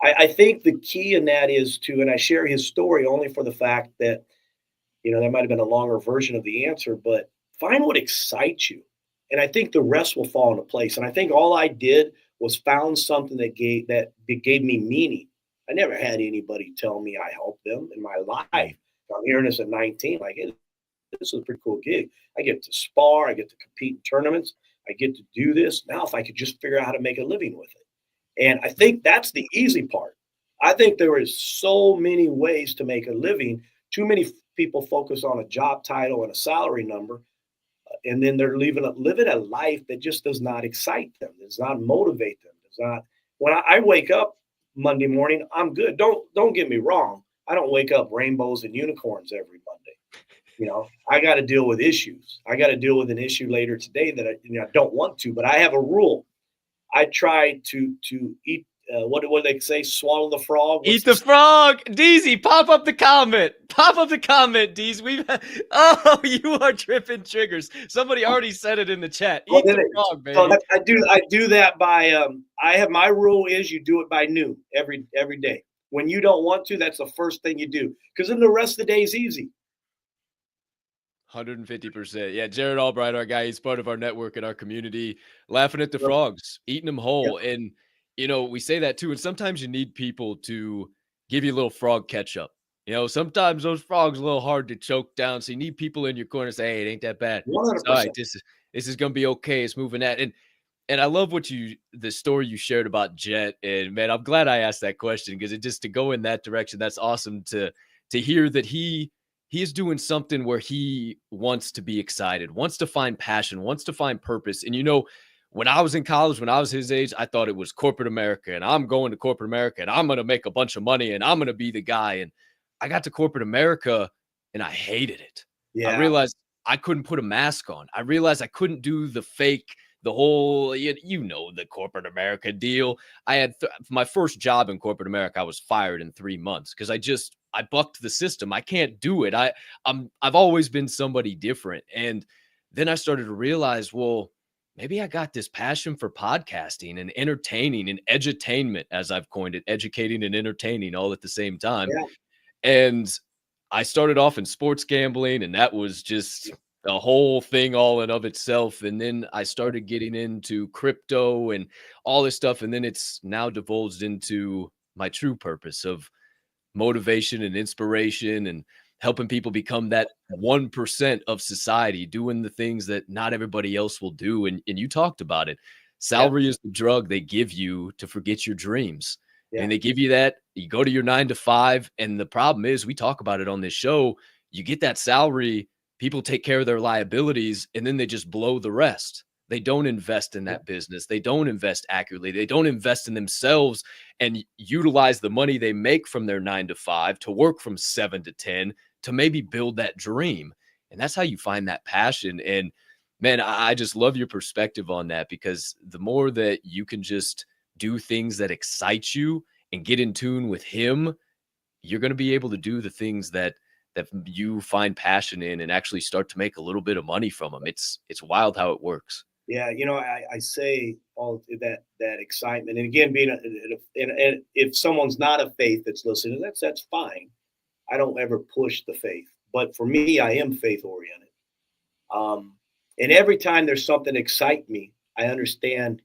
I think the key in that is and I share his story only for the fact that, that might have been a longer version of the answer, but find what excites you. And I think the rest will fall into place. And I think all I did was found something that gave me meaning. I never had anybody tell me I helped them in my life. I'm hearing this at 19, like, hey, this is a pretty cool gig. I get to spar, I get to compete in tournaments, I get to do this. Now, if I could just figure out how to make a living with it. And I think that's the easy part. I think there is so many ways to make a living. Too many people focus on a job title and a salary number, and then they're living a life that just does not excite them, does not motivate them, does not. When I wake up Monday morning, I'm good. Don't get me wrong. I don't wake up rainbows and unicorns every Monday. I got to deal with issues. I got to deal with an issue later today that I don't want to, but I have a rule. I try to eat. What do they say? Swallow the frog. Eat the frog. Deezy, pop up the comment. Pop up the comment, Deez. You are tripping triggers. Somebody already said it in the chat. Eat the frog, baby. So I do that by. I have my rule is you do it by noon every day. When you don't want to, that's the first thing you do. Because then the rest of the day is easy. 150%. Yeah, Jared Albright, our guy, he's part of our network and our community, laughing at the frogs, eating them whole. Yep. And, we say that too. And sometimes you need people to give you a little frog catch-up. Sometimes those frogs are a little hard to choke down. So you need people in your corner to say, hey, it ain't that bad. 100%. It's all right. This is going to be okay. It's moving that. And I love the story you shared about Jet. And man, I'm glad I asked that question because just to go in that direction, that's awesome to hear that he is doing something where he wants to be excited, wants to find passion, wants to find purpose. And when I was in college, when I was his age, I thought it was corporate America and I'm going to corporate America and I'm going to make a bunch of money and I'm going to be the guy. And I got to corporate America and I hated it. Yeah. I realized I couldn't put a mask on. I realized I couldn't do the fake, the whole, the corporate America deal. I had my first job in corporate America. I was fired in 3 months because I bucked the system. I can't do it. I've always been somebody different. And then I started to realize, well, maybe I got this passion for podcasting and entertaining and edutainment, as I've coined it, educating and entertaining all at the same time. Yeah. And I started off in sports gambling, and that was just a whole thing all in of itself. And then I started getting into crypto and all this stuff. And then it's now divulged into my true purpose of motivation and inspiration and helping people become that 1% of society, doing the things that not everybody else will do. And you talked about it. Salary is the drug they give you to forget your dreams. And they give you that, you go to your 9 to 5. And the problem is, we talk about it on this show, you get that salary, people take care of their liabilities, and then they just blow the rest. They don't invest in that business. They don't invest accurately. They don't invest in themselves and utilize the money they make from their 9 to 5 to work from 7 to 10 to maybe build that dream. And that's how you find that passion. And man, I just love your perspective on that, because the more that you can just do things that excite you and get in tune with him, you're going to be able to do the things that you find passion in and actually start to make a little bit of money from them. It's wild how it works. Yeah, I say all that excitement, and again, being and if someone's not a faith that's listening, that's fine. I don't ever push the faith, but for me, I am faith oriented. And every time there's something that excites me, I understand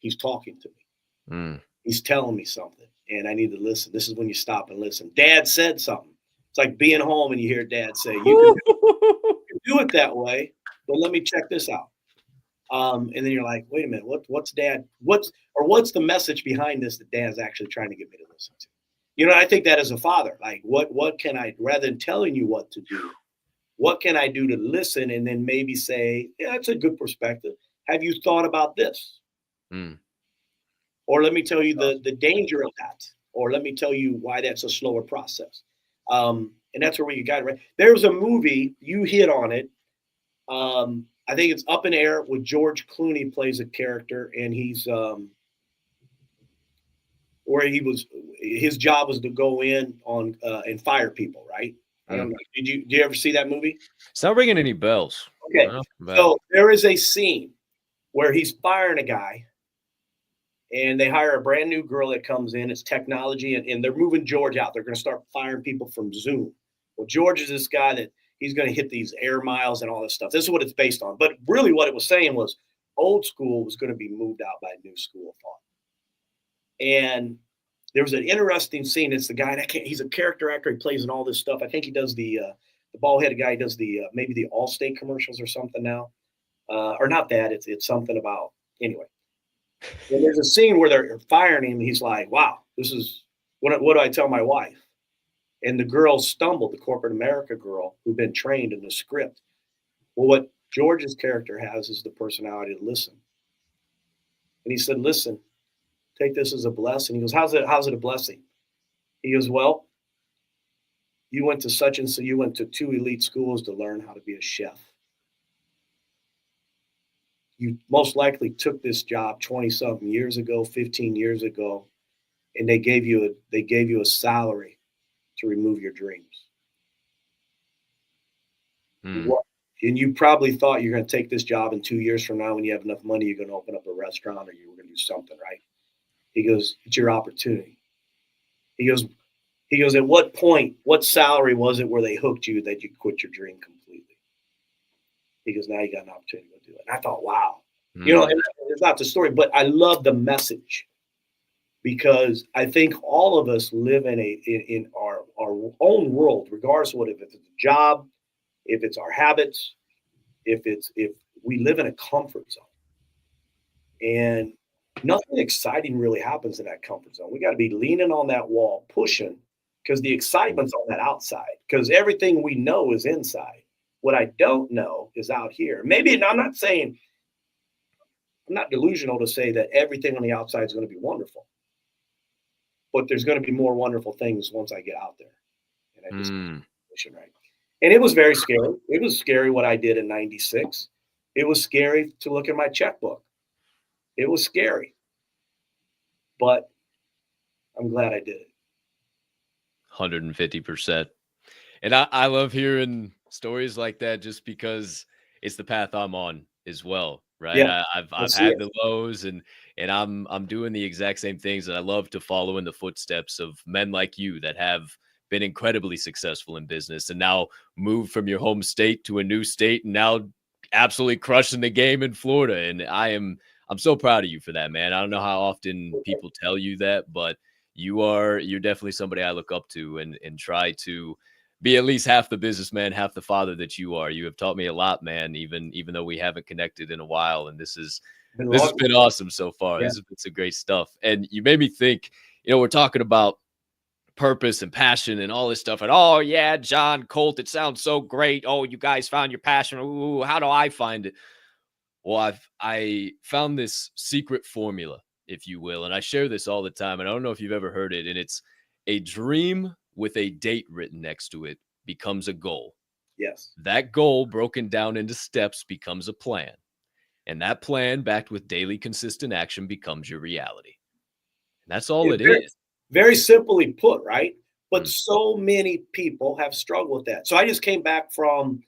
he's talking to me. He's telling me something, and I need to listen. This is when you stop and listen. Dad said something. It's like being home and you hear Dad say, "You can do it that way, but let me check this out." And then you're like, wait a minute, what's the message behind this that Dad's actually trying to get me to listen to? I think that as a father, like what can I, rather than telling you what to do, what can I do to listen and then maybe say, yeah, that's a good perspective. Have you thought about this? Or let me tell you the danger of that. Or let me tell you why that's a slower process. And that's where you got it right. There's a movie, you hit on it. I think it's Up in Air with George Clooney plays a character, and he's where his job was to go in on and fire people, right? I don't know. Did you ever see that movie? It's not ringing any bells. Okay. So there is a scene where he's firing a guy, and they hire a brand new girl that comes in. It's technology, and they're moving George out. They're going to start firing people from Zoom. Well, George is this guy that he's going to hit these air miles and all this stuff. This is what it's based on. But really what it was saying was old school was going to be moved out by new school of thought. And there was an interesting scene. It's the guy he's a character actor. He plays in all this stuff. I think he does the bald-headed guy. He does maybe the Allstate commercials or something now. Or not that. It's something about, anyway. And there's a scene where they're firing him. He's like, wow, this is, what do I tell my wife? And the girl stumbled, the corporate America girl who'd been trained in the script. Well, what George's character has is the personality to listen. And he said, listen, take this as a blessing. He goes, how's it a blessing? He goes, well, you went to such and so, you went to 2 elite schools to learn how to be a chef. You most likely took this job 20-something years ago, 15 years ago, and they gave you a salary to remove your dreams. And you probably thought you're going to take this job in 2 years from now when you have enough money, you're going to open up a restaurant or you were going to do something, right? He goes, it's your opportunity. He goes, at what point, what salary was it where they hooked you that you quit your dream completely? He goes, now you got an opportunity to do it. And I thought, wow. And it's not the story, but I love the message. Because I think all of us live in our own world, regardless of if it's a job, if it's our habits, if we live in a comfort zone. And nothing exciting really happens in that comfort zone. We got to be leaning on that wall, pushing, because the excitement's on that outside. Because everything we know is inside. What I don't know is out here. Maybe, and I'm not delusional to say that everything on the outside is going to be wonderful. But there's going to be more wonderful things once I get out there. And I just right. And it was very scary. It was scary what I did in 96. It was scary to look at my checkbook. It was scary. But I'm glad I did it. 150%. And I love hearing stories like that just because it's the path I'm on as well. right? Yeah, I've that's it. had the lows, and I'm doing the exact same things, and I love to follow in the footsteps of men like you that have been incredibly successful in business and now moved from your home state to a new state and now absolutely crushing the game in Florida. And I'm so proud of you for that, man. I don't know how often people tell you that, but you're definitely somebody I look up to and try to be at least half the businessman, half the father that you are. You have taught me a lot, man, even though we haven't connected in a while. And this has been awesome so far. Yeah. This has been some great stuff. And you made me think, we're talking about purpose and passion and all this stuff. And oh yeah, John Colt, it sounds so great. Oh, you guys found your passion. Ooh, how do I find it? Well, I found this secret formula, if you will, and I share this all the time. And I don't know if you've ever heard it. And it's a dream with a date written next to it becomes a goal. Yes. That goal broken down into steps becomes a plan. And that plan backed with daily consistent action becomes your reality. And that's all it is. Very simply put, right? But so many people have struggled with that. So I just came back from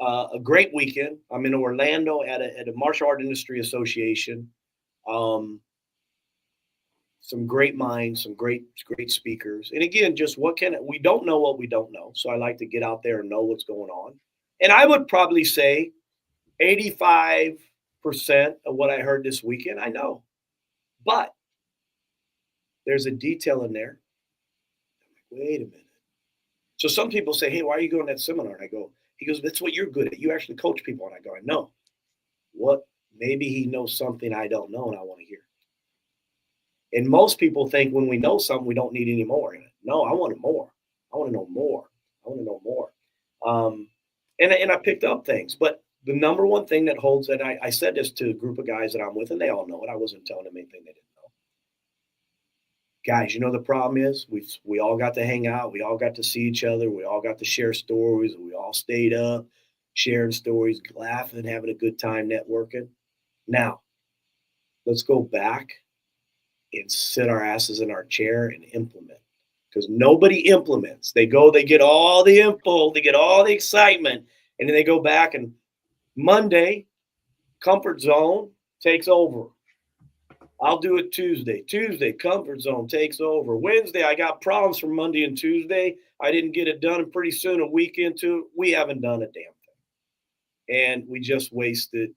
a great weekend. I'm in Orlando at a martial art industry association. Some great minds, some great speakers. And again, just we don't know what we don't know. So I like to get out there and know what's going on. And I would probably say 85% of what I heard this weekend, I know. But there's a detail in there. I'm like, wait a minute. So some people say, hey, why are you going to that seminar? And I go, he goes, that's what you're good at. You actually coach people. And I go, I know. What? Maybe he knows something I don't know and I want to hear. And most people think when we know something, we don't need any more in it. No, I want more. I want to know more. I want to know more. And I picked up things. But the number one thing that holds that, I said this to a group of guys that I'm with, and they all know it. I wasn't telling them anything they didn't know. Guys, the problem is we all got to hang out. We all got to see each other. We all got to share stories. We all stayed up, sharing stories, laughing, having a good time, networking. Now, let's go back and sit our asses in our chair and implement. Because nobody implements. They get all the info, they get all the excitement, and then they go back and Monday, comfort zone takes over. I'll do it Tuesday. Tuesday, comfort zone takes over. Wednesday, I got problems from Monday and Tuesday. I didn't get it done, and pretty soon, a week into it, we haven't done a damn thing. And we just wasted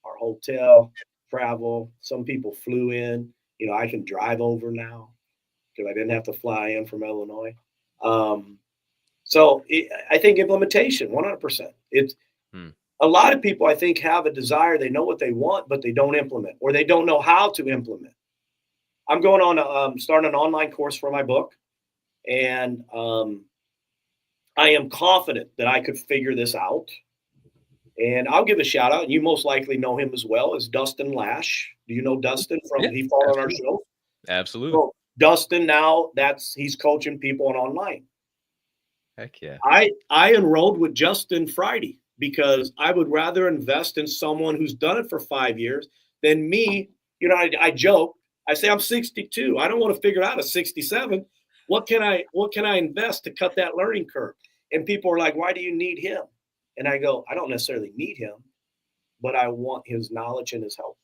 our hotel, travel. Some people flew in. I can drive over now because I didn't have to fly in from Illinois. I think implementation, 100%. It's a lot of people, I think, have a desire. They know what they want, but they don't implement, or they don't know how to implement. I'm going on starting an online course for my book, and I am confident that I could figure this out. And I'll give a shout out. And you most likely know him as well as Dustin Lash. Do you know Dustin he followed on our show? Absolutely. So Dustin now he's coaching people online. Heck yeah. I enrolled with Justin Friday because I would rather invest in someone who's done it for 5 years than me. I joke. I say I'm 62. I don't want to figure out a 67. What can I invest to cut that learning curve? And people are like, why do you need him? And I go, I don't necessarily need him, but I want his knowledge and his help.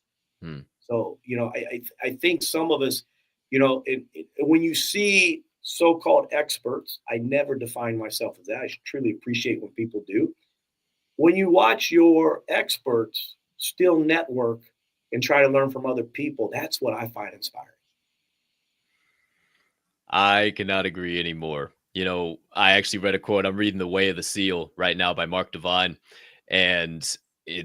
So, I think some of us, when you see so-called experts, I never define myself as that. I truly appreciate when people do. When you watch your experts still network and try to learn from other people, that's what I find inspiring. I cannot agree anymore. I actually read a quote. I'm reading The Way of the Seal right now by Mark Divine. And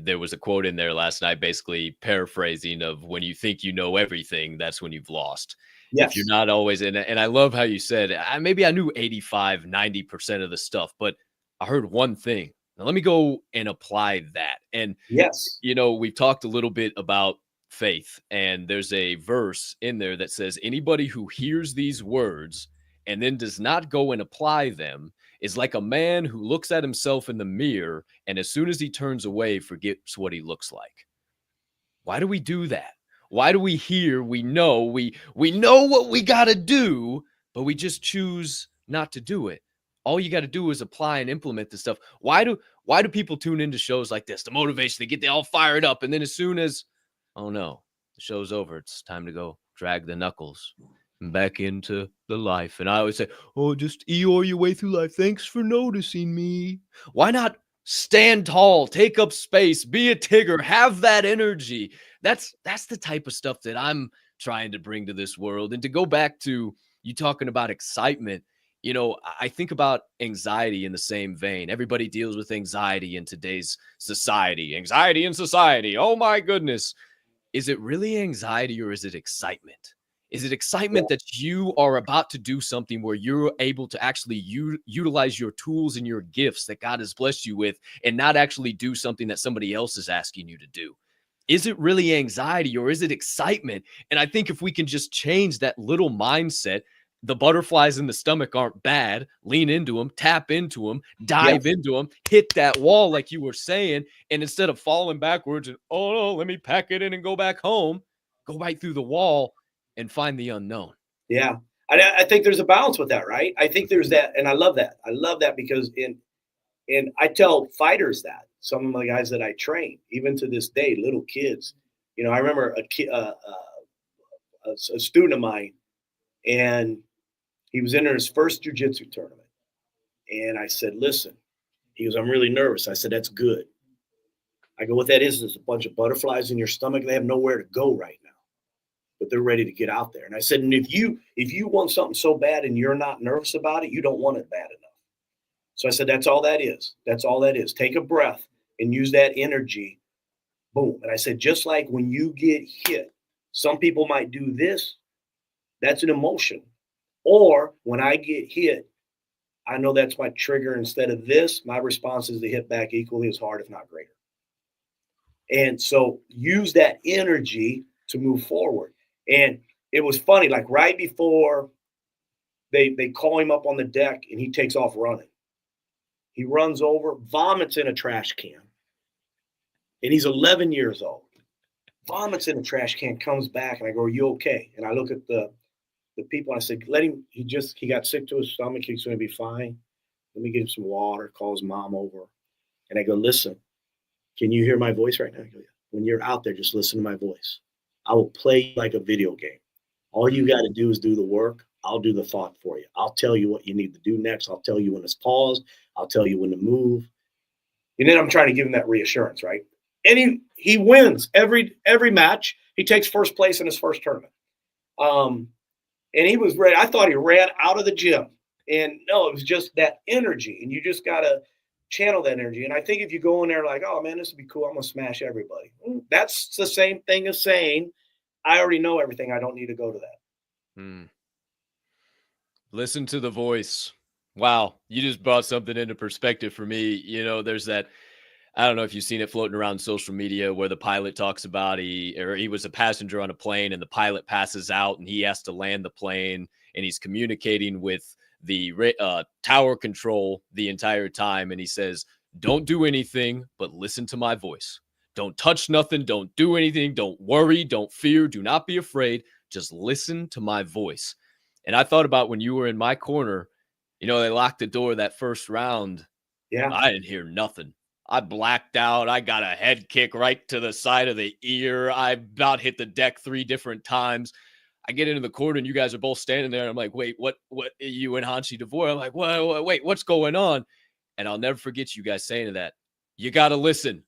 there was a quote in there last night, basically paraphrasing of when you think you know everything, that's when you've lost. Yes. If you're not always in it. And I love how you said, maybe I knew 85, 90% of the stuff, but I heard one thing. Now let me go and apply that. And yes, we've talked a little bit about faith, and there's a verse in there that says anybody who hears these words and then does not go and apply them is like a man who looks at himself in the mirror and as soon as he turns away forgets what he looks like. Why do we do that? Why do we hear, we know what we got to do, but we just choose not to do it? all you got to do is apply and implement this stuff. Why do people tune into shows like this? The motivation, they get they all fired up. And then as soon as, oh no, the show's over, it's time to go drag the knuckles back into the life. And I always say, oh, just Eeyore your way through life. Thanks for noticing me. Why not stand tall, take up space, be a Tigger, have that energy? That's the type of stuff that I'm trying to bring to this world. And to go back to you talking about excitement, you know, I think about anxiety in the same vein. Everybody deals with anxiety in today's society. Anxiety in society. Oh my goodness. Is it really anxiety or is it excitement? Is it excitement that you are about to do something where you're able to actually utilize your tools and your gifts that God has blessed you with and not actually do something that somebody else is asking you to do? Is it really anxiety or is it excitement? And I think if we can just change that little mindset, the butterflies in the stomach aren't bad. Lean into them, tap into them, dive into them, hit that wall like you were saying. And instead of falling backwards and, oh no, let me pack it in and go back home, go right through the wall and find the unknown. Yeah. I think there's a balance with that, right? I think there's that. And I love that. I love that because and I tell fighters that, some of my guys that I train, even to this day, little kids, you know, I remember a student of mine, and he was in his first jiu-jitsu tournament. And I said, listen, he goes, I'm really nervous. I said, that's good. I go, what that is a bunch of butterflies in your stomach. They have nowhere to go right now, but they're ready to get out there. And I said, and if you want something so bad and you're not nervous about it, you don't want it bad enough. So I said, that's all that is. That's all that is. Take a breath and use that energy. Boom. And I said, just like when you get hit, some people might do this. That's an emotion. Or when I get hit, I know that's my trigger. Instead of this, my response is to hit back equally as hard, if not greater. And so use that energy to move forward. And it was funny, like right before they call him up on the deck and he takes off running. He runs over, vomits in a trash can. And he's 11 years old. Vomits in a trash can, comes back, and I go, are you okay? And I look at the people, and I said, let him, he got sick to his stomach, he's going to be fine. Let me get him some water, call his mom over. And I go, listen, can you hear my voice right now? I go, yeah. When you're out there, just listen to my voice. I will play like a video game. All you got to do is do the work. I'll do the thought for you. I'll tell you what you need to do next. I'll tell you when it's paused. I'll tell you when to move. And then I'm trying to give him that reassurance, right? And he wins every match. He takes first place in his first tournament. And he was ready. I thought he ran out of the gym. And no, it was just that energy. And you just got to channel that energy. And I think if you go in there like, oh, man, this would be cool, I'm going to smash everybody. That's the same thing as saying, I already know everything. I don't need to go to that. Listen to the voice. Wow. You just brought something into perspective for me. You know, there's that, I don't know if you've seen it floating around social media where the pilot talks about he was a passenger on a plane and the pilot passes out and he has to land the plane and he's communicating with the tower control the entire time. And he says, don't do anything, but listen to my voice. Don't touch nothing. Don't do anything. Don't worry. Don't fear. Do not be afraid. Just listen to my voice. And I thought about when you were in my corner, you know, they locked the door that first round. Yeah. I didn't hear nothing. I blacked out. I got a head kick right to the side of the ear. I about hit the deck 3 different times. I get into the corner and you guys are both standing there. And I'm like, wait, what you and Hanshi DeVore? I'm like, wait, what's going on? And I'll never forget you guys saying that. You got to listen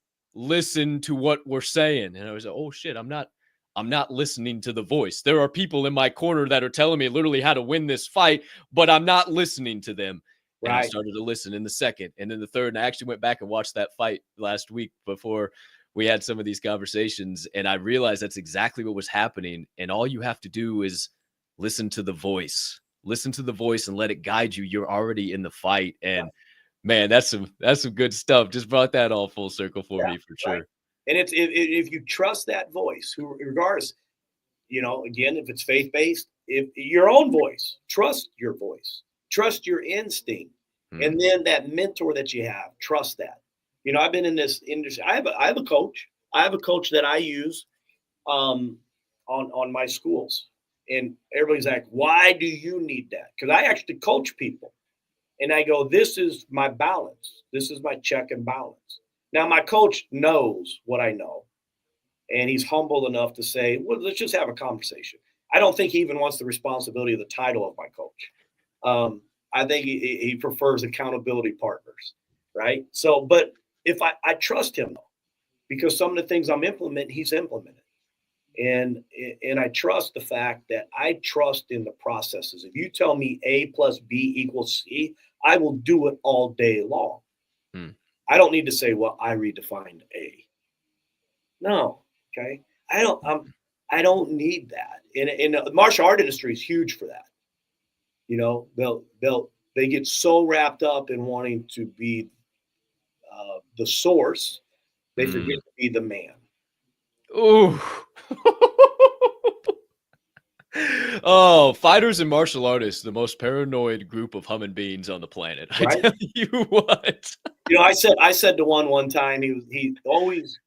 to what we're saying. And I was like, oh shit, I'm not listening to the voice. There are people in my corner that are telling me literally how to win this fight, but I'm not listening to them. And I started to listen in the second and then the third. And I actually went back and watched that fight last week before we had some of these conversations. And I realized that's exactly what was happening. And all you have to do is listen to the voice and let it guide you. You're already in the fight. And man, that's some good stuff. Just brought that all full circle for me for sure. And it's if you trust that voice, who regardless, you know, again, if it's faith-based, if your own voice, trust your voice, trust your instinct. And then that mentor that you have, trust that. You know, I've been in this industry. I have a coach. I have a coach that I use on my schools. And everybody's like, why do you need that? Because I actually coach people. And I go, this is my balance. This is my check and balance. Now, my coach knows what I know, and he's humble enough to say, well, let's just have a conversation. I don't think he even wants the responsibility of the title of my coach. I think he prefers accountability partners, right? So, but if I trust him, though, because some of the things I'm implementing, he's implemented. And I trust the fact that I trust in the processes. If you tell me A plus B equals C, I will do it all day long. I don't need to say, well, I redefined A. No, okay. I don't need that. And the martial art industry is huge for that. You know, they get so wrapped up in wanting to be the source, they forget to be the man. Ooh. Oh, fighters and martial artists, the most paranoid group of humming beans on the planet. I Right? tell you what. You know, I said to one time, he always,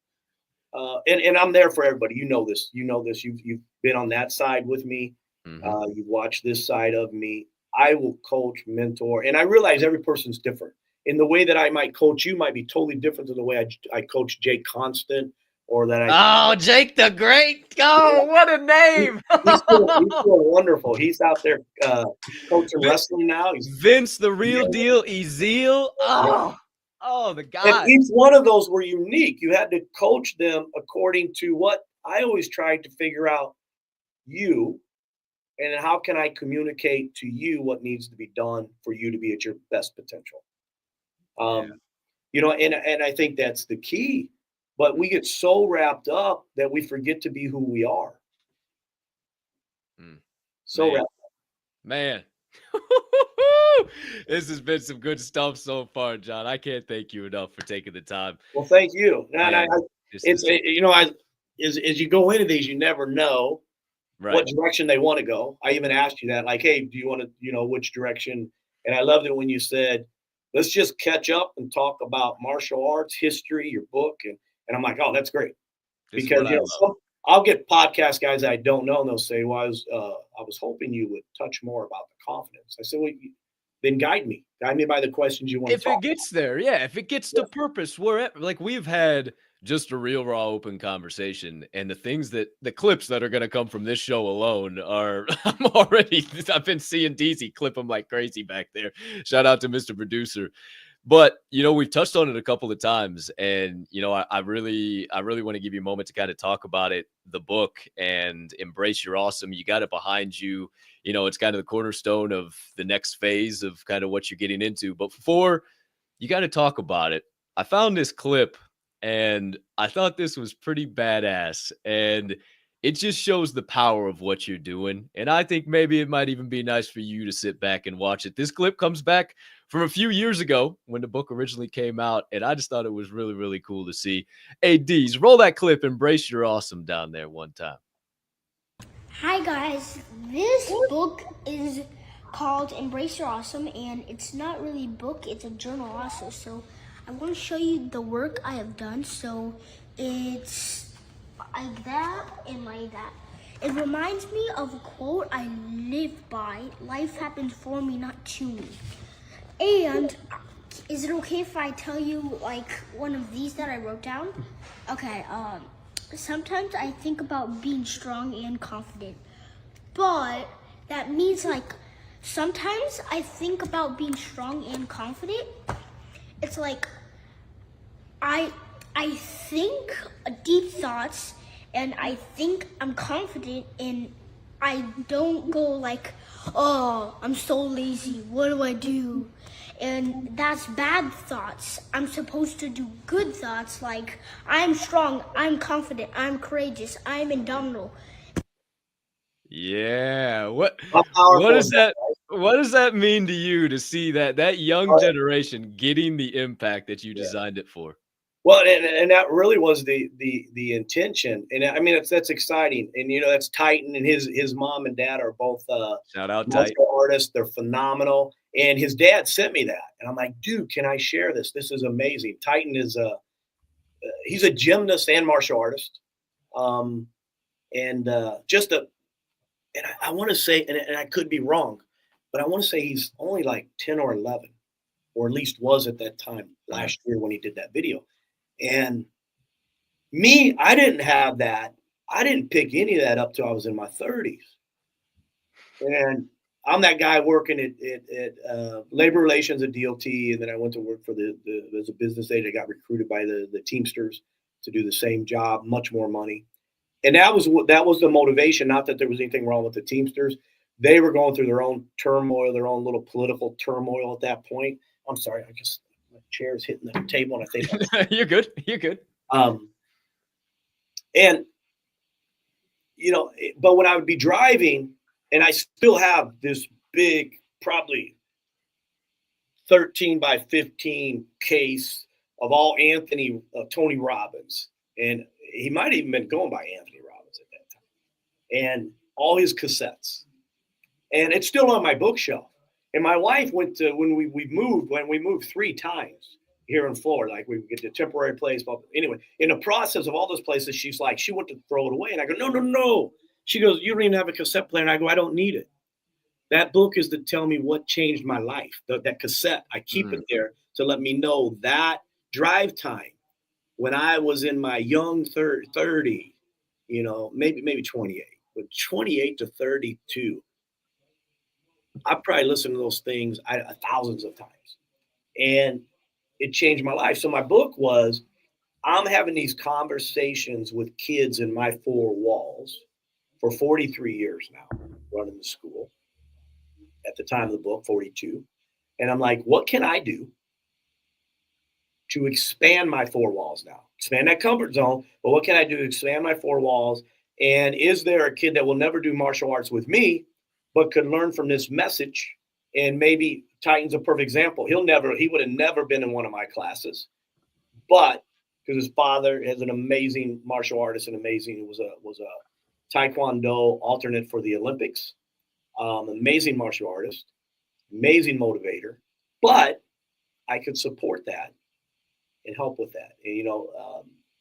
and I'm there for everybody. You know this. You've been on that side with me. You've watched this side of me. I will coach, mentor, and I realize every person's different. In the way that I might coach you might be totally different than the way I coach Jake Constant, or that I. Oh, Jake the Great. Oh, what a name. He's doing wonderful. He's out there coaching wrestling now. He's Vince, the real deal, Ezeel. Oh, the guy. And each one of those were unique. You had to coach them according to what I always tried to figure out you, and how can I communicate to you what needs to be done for you to be at your best potential. You know, and I think that's the key. But we get so wrapped up that we forget to be who we are. So wrapped up. Man. This has been some good stuff so far, John. I can't thank you enough for taking the time. Well, thank you. And Man, as you go into these, you never know right. what direction they want to go. I even asked you that, like, hey, do you want to, you know, which direction? And I loved it when you said, let's just catch up and talk about martial arts, history, your book. And I'm like, oh, that's great. Because you know, I'll get podcast guys that I don't know, and they'll say, well, I was hoping you would touch more about the confidence. I said, well, then guide me by the questions you want to talk about. If it gets there, if it gets to purpose, like we've had just a real raw open conversation, and the clips that are going to come from this show alone are, I've been seeing DZ clip them like crazy back there. Shout out to Mr. Producer. But, you know, we've touched on it a couple of times, and, you know, I really want to give you a moment to kind of talk about it, the book, and Embrace Your Awesome. You got it behind you. You know, it's kind of the cornerstone of the next phase of kind of what you're getting into. But before you got to talk about it, I found this clip, and I thought this was pretty badass, and it just shows the power of what you're doing. And I think maybe it might even be nice for you to sit back and watch it. This clip comes back from a few years ago when the book originally came out, and I just thought it was really, really cool to see. Hey, D's, roll that clip, Embrace Your Awesome down there one time. Hi, guys. This book is called Embrace Your Awesome, and it's not really a book, it's a journal also. So I want to show you the work I have done. So it's like that and like that. It reminds me of a quote I live by: life happens for me, not to me. And is it okay if I tell you like one of these that I wrote down? Okay, sometimes I think about being strong and confident, but that means like sometimes I think about being strong and confident. It's like I think deep thoughts, and I think I'm confident, and I don't go like, oh, I'm so lazy, what do I do? And that's bad thoughts. I'm supposed to do good thoughts like, I'm strong, I'm confident, I'm courageous, I'm indomitable. Yeah. What does that mean to you to see that young generation getting the impact that you designed it for? Well, and that really was the intention, and I mean that's exciting, and you know that's Titan, and his mom and dad are both shout out Titan artists. They're phenomenal, and his dad sent me that, and I'm like, dude, can I share this? This is amazing. Titan is he's a gymnast and martial artist, and I want to say, and I could be wrong, but I want to say he's only like 10 or 11. or at least was at that time last year when he did that video. And me, I didn't have that. I didn't pick any of that up till I was in my 30s. And I'm that guy working at labor relations at DOT, and then I went to work for as a business agent. I got recruited by the Teamsters to do the same job, much more money. And that was the motivation. Not that there was anything wrong with the Teamsters. They were going through their own turmoil, their own little political turmoil at that point. I'm sorry, my chair's hitting the table, and I think You're good. You're good. And but when I would be driving, and I still have this big, probably 13 by 15 case of all Tony Robbins, and he might have even been going by Anthony Robbins at that time, and all his cassettes, and it's still on my bookshelf. And my wife went to when we moved 3 times here in Florida, like we get to a temporary place. But anyway, in the process of all those places, she went to throw it away, and I go, no. She goes, you don't even have a cassette player, and I go, I don't need it. That book is to tell me what changed my life. That cassette, I keep it there to let me know that drive time when I was in my young 30, maybe 28, but 28 to 32. I probably listened to those things thousands of times, and it changed my life. So my book was, I'm having these conversations with kids in my 4 walls for 43 years now, running the school. At the time of the book, 42. And I'm like, what can I do to expand my 4 walls now? Expand that comfort zone, but what can I do to expand my 4 walls? And is there a kid that will never do martial arts with me, but could learn from this message? And maybe Titan's a perfect example. He would have never been in one of my classes, but because his father is an amazing martial artist and he was a Taekwondo alternate for the Olympics. Amazing martial artist, amazing motivator, but I could support that and help with that. And,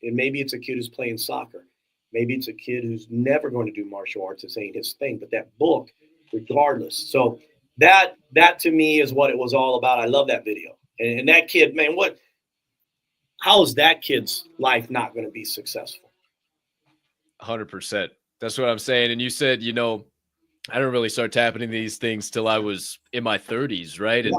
and maybe it's a kid who's playing soccer. Maybe it's a kid who's never going to do martial arts. This ain't his thing, but that book, regardless. So that to me is what it was all about. I love that video. And that kid, man, how is that kid's life not going to be successful? 100%. That's what I'm saying. And you said, I didn't really start tapping into these things till I was in my 30s, right? And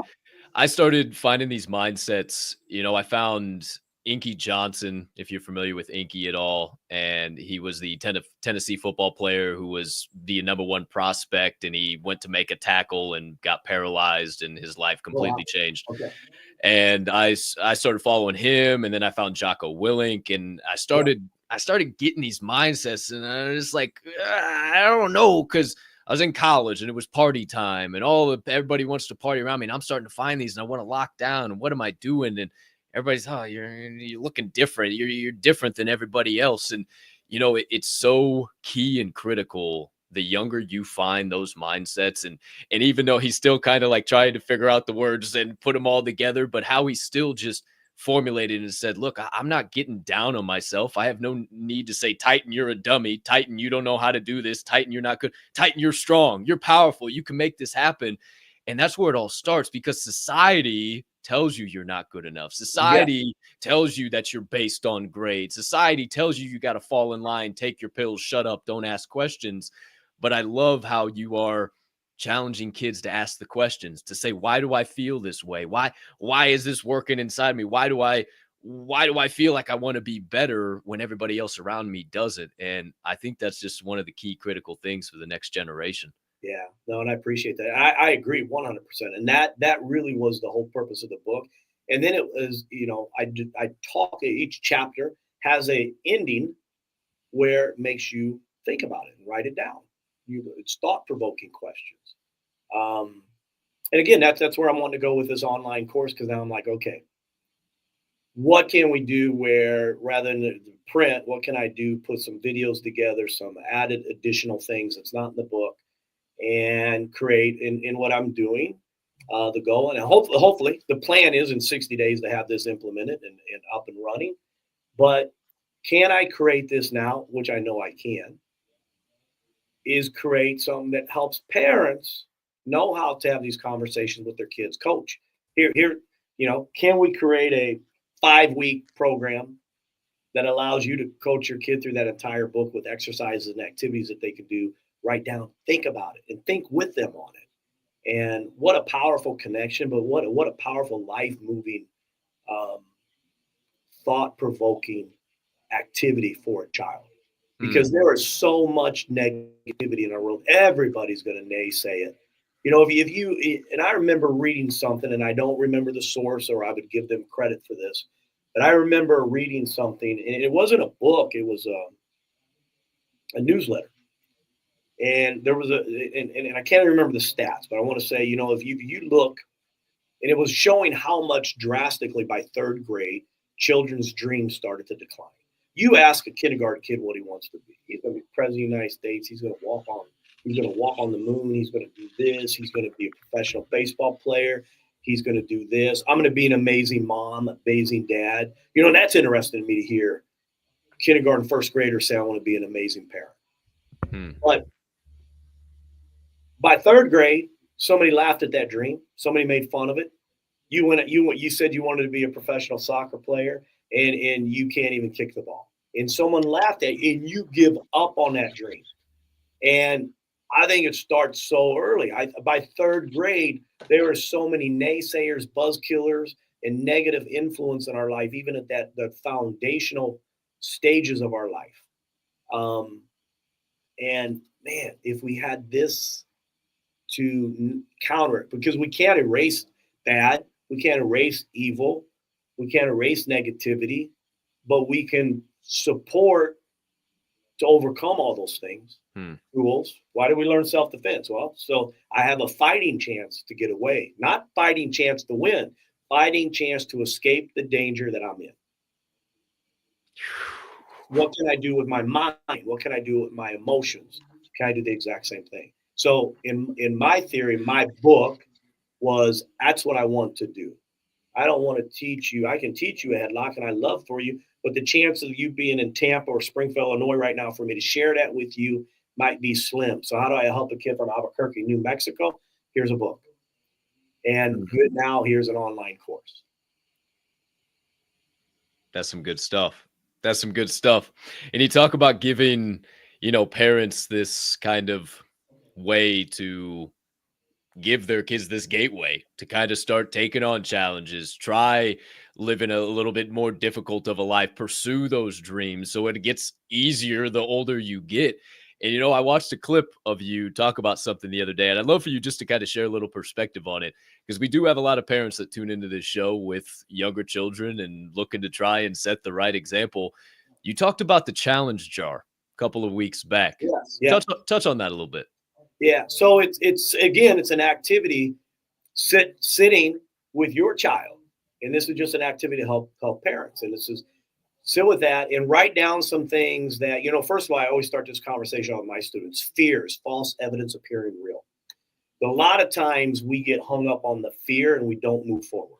I started finding these mindsets. I found Inky Johnson, if you're familiar with Inky at all, and he was the Tennessee football player who was the #1 prospect, and he went to make a tackle and got paralyzed, and his life completely changed. Okay. And I started following him, and then I found Jocko Willink, and I started getting these mindsets, and I was just like, I don't know, because I was in college and it was party time and everybody wants to party around me. And I'm starting to find these and I want to lock down. And what am I doing? And everybody's, you're looking different. You're different than everybody else. And, it's so key and critical. The younger you find those mindsets, and even though he's still kind of like trying to figure out the words and put them all together, but how he still just formulated and said, look, I'm not getting down on myself. I have no need to say, Titan, you're a dummy. Titan, you don't know how to do this. Titan, you're not good. Titan, you're strong. You're powerful. You can make this happen. And that's where it all starts, because society tells you you're not good enough. Society tells you that you're based on grades. Society tells you got to fall in line, take your pills, shut up, don't ask questions. But I love how you are challenging kids to ask the questions, to say, why do I feel this way? Why is this working inside me? Why do I feel like I want to be better when everybody else around me doesn't? And I think that's just one of the key critical things for the next generation. Yeah, no, and I appreciate that. I agree 100%. And that really was the whole purpose of the book. And then it was, I talk, each chapter has a ending where it makes you think about it and write it down. It's thought-provoking questions. And again, that's where I'm wanting to go with this online course, because now I'm like, okay, what can we do where rather than the print, what can I do? Put some videos together, some added additional things that's not in the book, and create in what I'm doing, the goal. And hopefully the plan is in 60 days to have this implemented and up and running. But can I create this now, which I know I can, is create something that helps parents know how to have these conversations with their kids. Coach, here, Can we create a 5-week program that allows you to coach your kid through that entire book with exercises and activities that they can do, write down, think about it, and think with them on it. And what a powerful connection, but what a powerful life moving, thought provoking activity for a child. Because there is so much negativity in our world. Everybody's going to naysay it. If you, and I remember reading something, and I don't remember the source, or I would give them credit for this, but I remember reading something, and it wasn't a book, it was a newsletter. And there was and I can't remember the stats, but I want to say, if you look, and it was showing how much drastically by 3rd grade, children's dreams started to decline. You ask a kindergarten kid what he wants to be. He's going to be president of the United States. He's going to walk on the moon. He's going to do this. He's going to be a professional baseball player. He's going to do this. I'm going to be an amazing mom, amazing dad. And that's interesting to me to hear a kindergarten 1st grader say, I want to be an amazing parent. But by 3rd grade, somebody laughed at that dream. Somebody made fun of it. You said you wanted to be a professional soccer player, and you can't even kick the ball. And someone laughed at you, and you give up on that dream. And I think it starts so early. By 3rd grade, there are so many naysayers, buzz killers, and negative influence in our life, even at the foundational stages of our life. And man, if we had this to counter it, because we can't erase bad, we can't erase evil, we can't erase negativity, but we can support to overcome all those things. Rules. Why do we learn self-defense? Well, so I have a fighting chance to get away, not fighting chance to win, fighting chance to escape the danger that I'm in. What can I do with my mind? What can I do with my emotions? Can I do the exact same thing? So in my theory, my book was, that's what I want to do. I don't want to teach you. I can teach you a headlock, and I love for you, but the chance of you being in Tampa or Springfield, Illinois right now for me to share that with you might be slim. So how do I help a kid from Albuquerque, New Mexico? Here's a book. And good now, here's an online course. That's some good stuff. That's some good stuff. And you talk about giving, parents this kind of way to give their kids this gateway to kind of start taking on challenges, try living a little bit more difficult of a life, pursue those dreams so it gets easier the older you get. And, I watched a clip of you talk about something the other day, and I'd love for you just to kind of share a little perspective on it, because we do have a lot of parents that tune into this show with younger children and looking to try and set the right example. You talked about the challenge jar a couple of weeks back. Yes, yeah. Touch on that a little bit. Yeah. So it's an activity sitting with your child. And this is just an activity to help parents. And this is sit with that and write down some things that, first of all, I always start this conversation with my students. Fears, false evidence appearing real. But a lot of times we get hung up on the fear and we don't move forward.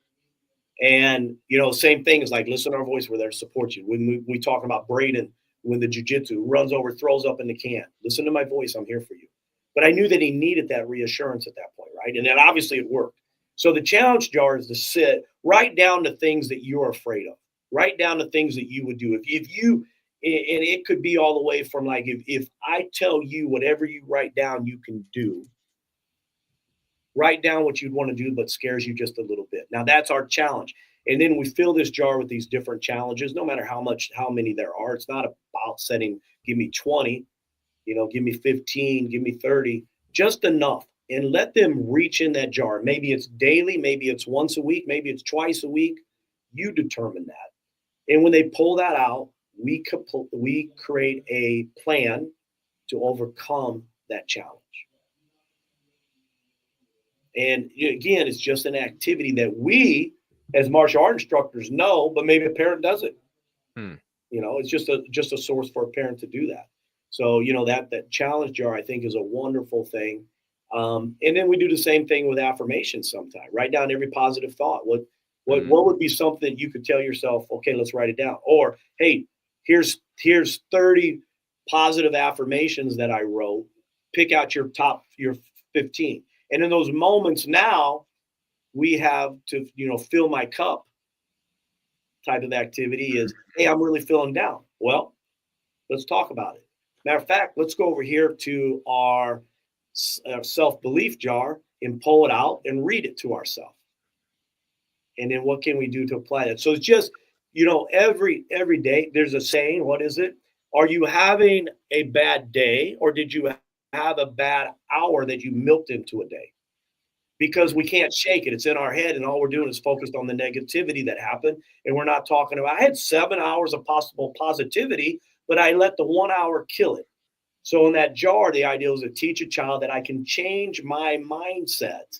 And, same thing is like, listen to our voice. We're there to support you. When we talk about Braden, when the jiu-jitsu runs over, throws up in the can, listen to my voice. I'm here for you. But I knew that he needed that reassurance at that point, right? And then obviously it worked. So the challenge jar is to sit, write down the things that you're afraid of. Write down the things that you would do. If you, and it could be all the way from like, if I tell you whatever you write down you can do, write down what you'd want to do, but scares you just a little bit. Now that's our challenge. And then we fill this jar with these different challenges, no matter how many there are. It's not about setting, give me 20, give me 15, give me 30, just enough. And let them reach in that jar. Maybe it's daily, maybe it's once a week, maybe it's twice a week. You determine that. And when they pull that out, we create a plan to overcome that challenge. And again, it's just an activity that we, as martial art instructors, know, but maybe a parent doesn't. It's just a source for a parent to do that. So, that challenge jar, I think, is a wonderful thing. And then we do the same thing with affirmations sometimes. Write down every positive thought. What would be something you could tell yourself, okay, let's write it down. Or, hey, here's 30 positive affirmations that I wrote. Pick out your 15. And in those moments now, we have to, fill my cup type of activity is, hey, I'm really feeling down. Well, let's talk about it. Matter of fact, let's go over here to our self-belief jar and pull it out and read it to ourselves. And then what can we do to apply that? So it's just, every day there's a saying. What is it? Are you having a bad day, or did you have a bad hour that you milked into a day? Because we can't shake it. It's in our head, and all we're doing is focused on the negativity that happened. And we're not talking about, I had 7 hours of possible positivity, but I let the 1 hour kill it. So in that jar, the idea is to teach a child that I can change my mindset.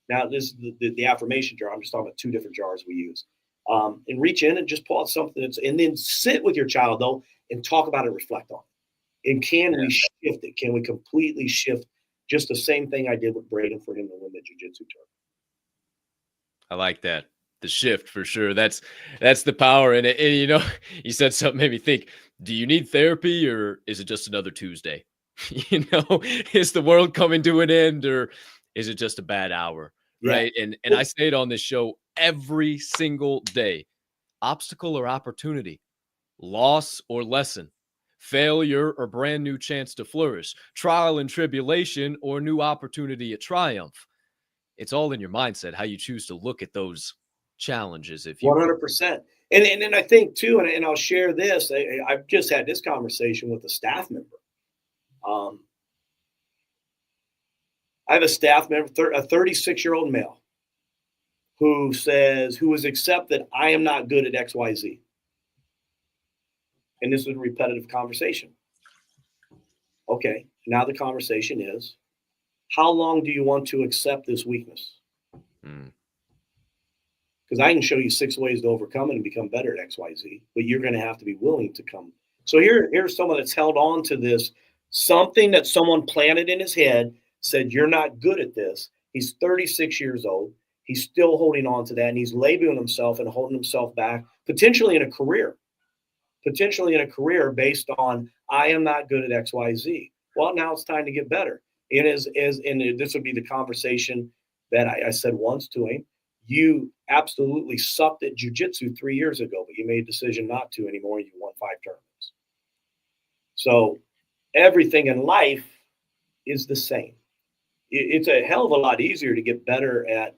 Now, this is the affirmation jar. I'm just talking about 2 different jars we use. And reach in and just pull out something and then sit with your child, though, and talk about it, reflect on it. And can we shift it? Can we completely shift just the same thing I did with Braden for him to win the jiu-jitsu tournament? I like that. The shift for sure. That's the power in it. And you said something made me think, do you need therapy, or is it just another Tuesday? Is the world coming to an end, or is it just a bad hour? Yeah. Right. And I say it on this show every single day. Obstacle or opportunity, loss or lesson, failure or brand new chance to flourish, trial and tribulation or new opportunity at triumph. It's all in your mindset, how you choose to look at those challenges, if you 100%. And I think too, and I'll share this. I've just had this conversation with a staff member. I have a staff member, a 36-year-old male, who has accepted I am not good at XYZ. And this is a repetitive conversation. Okay, now the conversation is, how long do you want to accept this weakness? Because I can show you 6 ways to overcome it and become better at XYZ, but you're going to have to be willing to come. So here's someone that's held on to this, something that someone planted in his head, said, you're not good at this. He's 36 years old. He's still holding on to that, and he's labeling himself and holding himself back, potentially in a career based on, I am not good at XYZ. Well, now it's time to get better. And and this would be the conversation that I said once to him. You absolutely sucked at jiu-jitsu 3 years ago, but you made a decision not to anymore. You won 5 tournaments. So everything in life is the same. It's a hell of a lot easier to get better at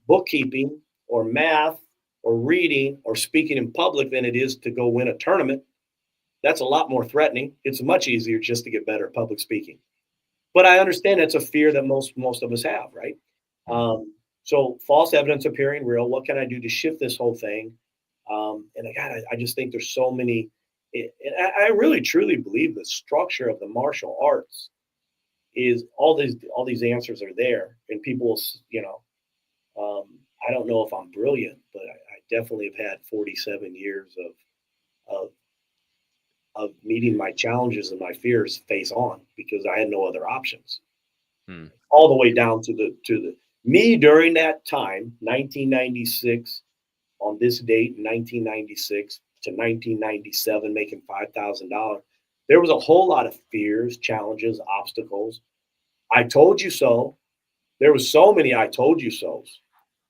bookkeeping or math or reading or speaking in public than it is to go win a tournament. That's a lot more threatening. It's much easier just to get better at public speaking. But I understand that's a fear that most of us have, right? So false evidence appearing real. What can I do to shift this whole thing? I just think there's so many. I really truly believe the structure of the martial arts is all these answers are there, and people, I don't know if I'm brilliant, but I definitely have had 47 years of meeting my challenges and my fears face on, because I had no other options. All the way down to the me during that time, 1996, on this date, 1996 to 1997, making $5,000. There was a whole lot of fears, challenges, obstacles. I told you so. There was so many I told you so's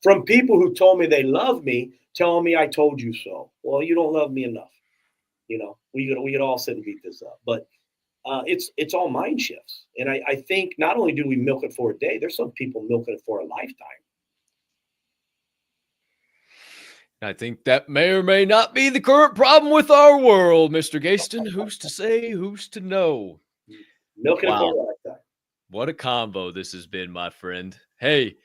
from people who told me they love me, telling me I told you so. Well, you don't love me enough. We could all sit and beat this up, but it's all mind shifts. And I think not only do we milk it for a day, there's some people milking it for a lifetime. I think that may or may not be the current problem with our world, Mr. Geyston. Who's to say? Who's to know? Milking it for a lifetime. What a combo this has been, my friend. Hey,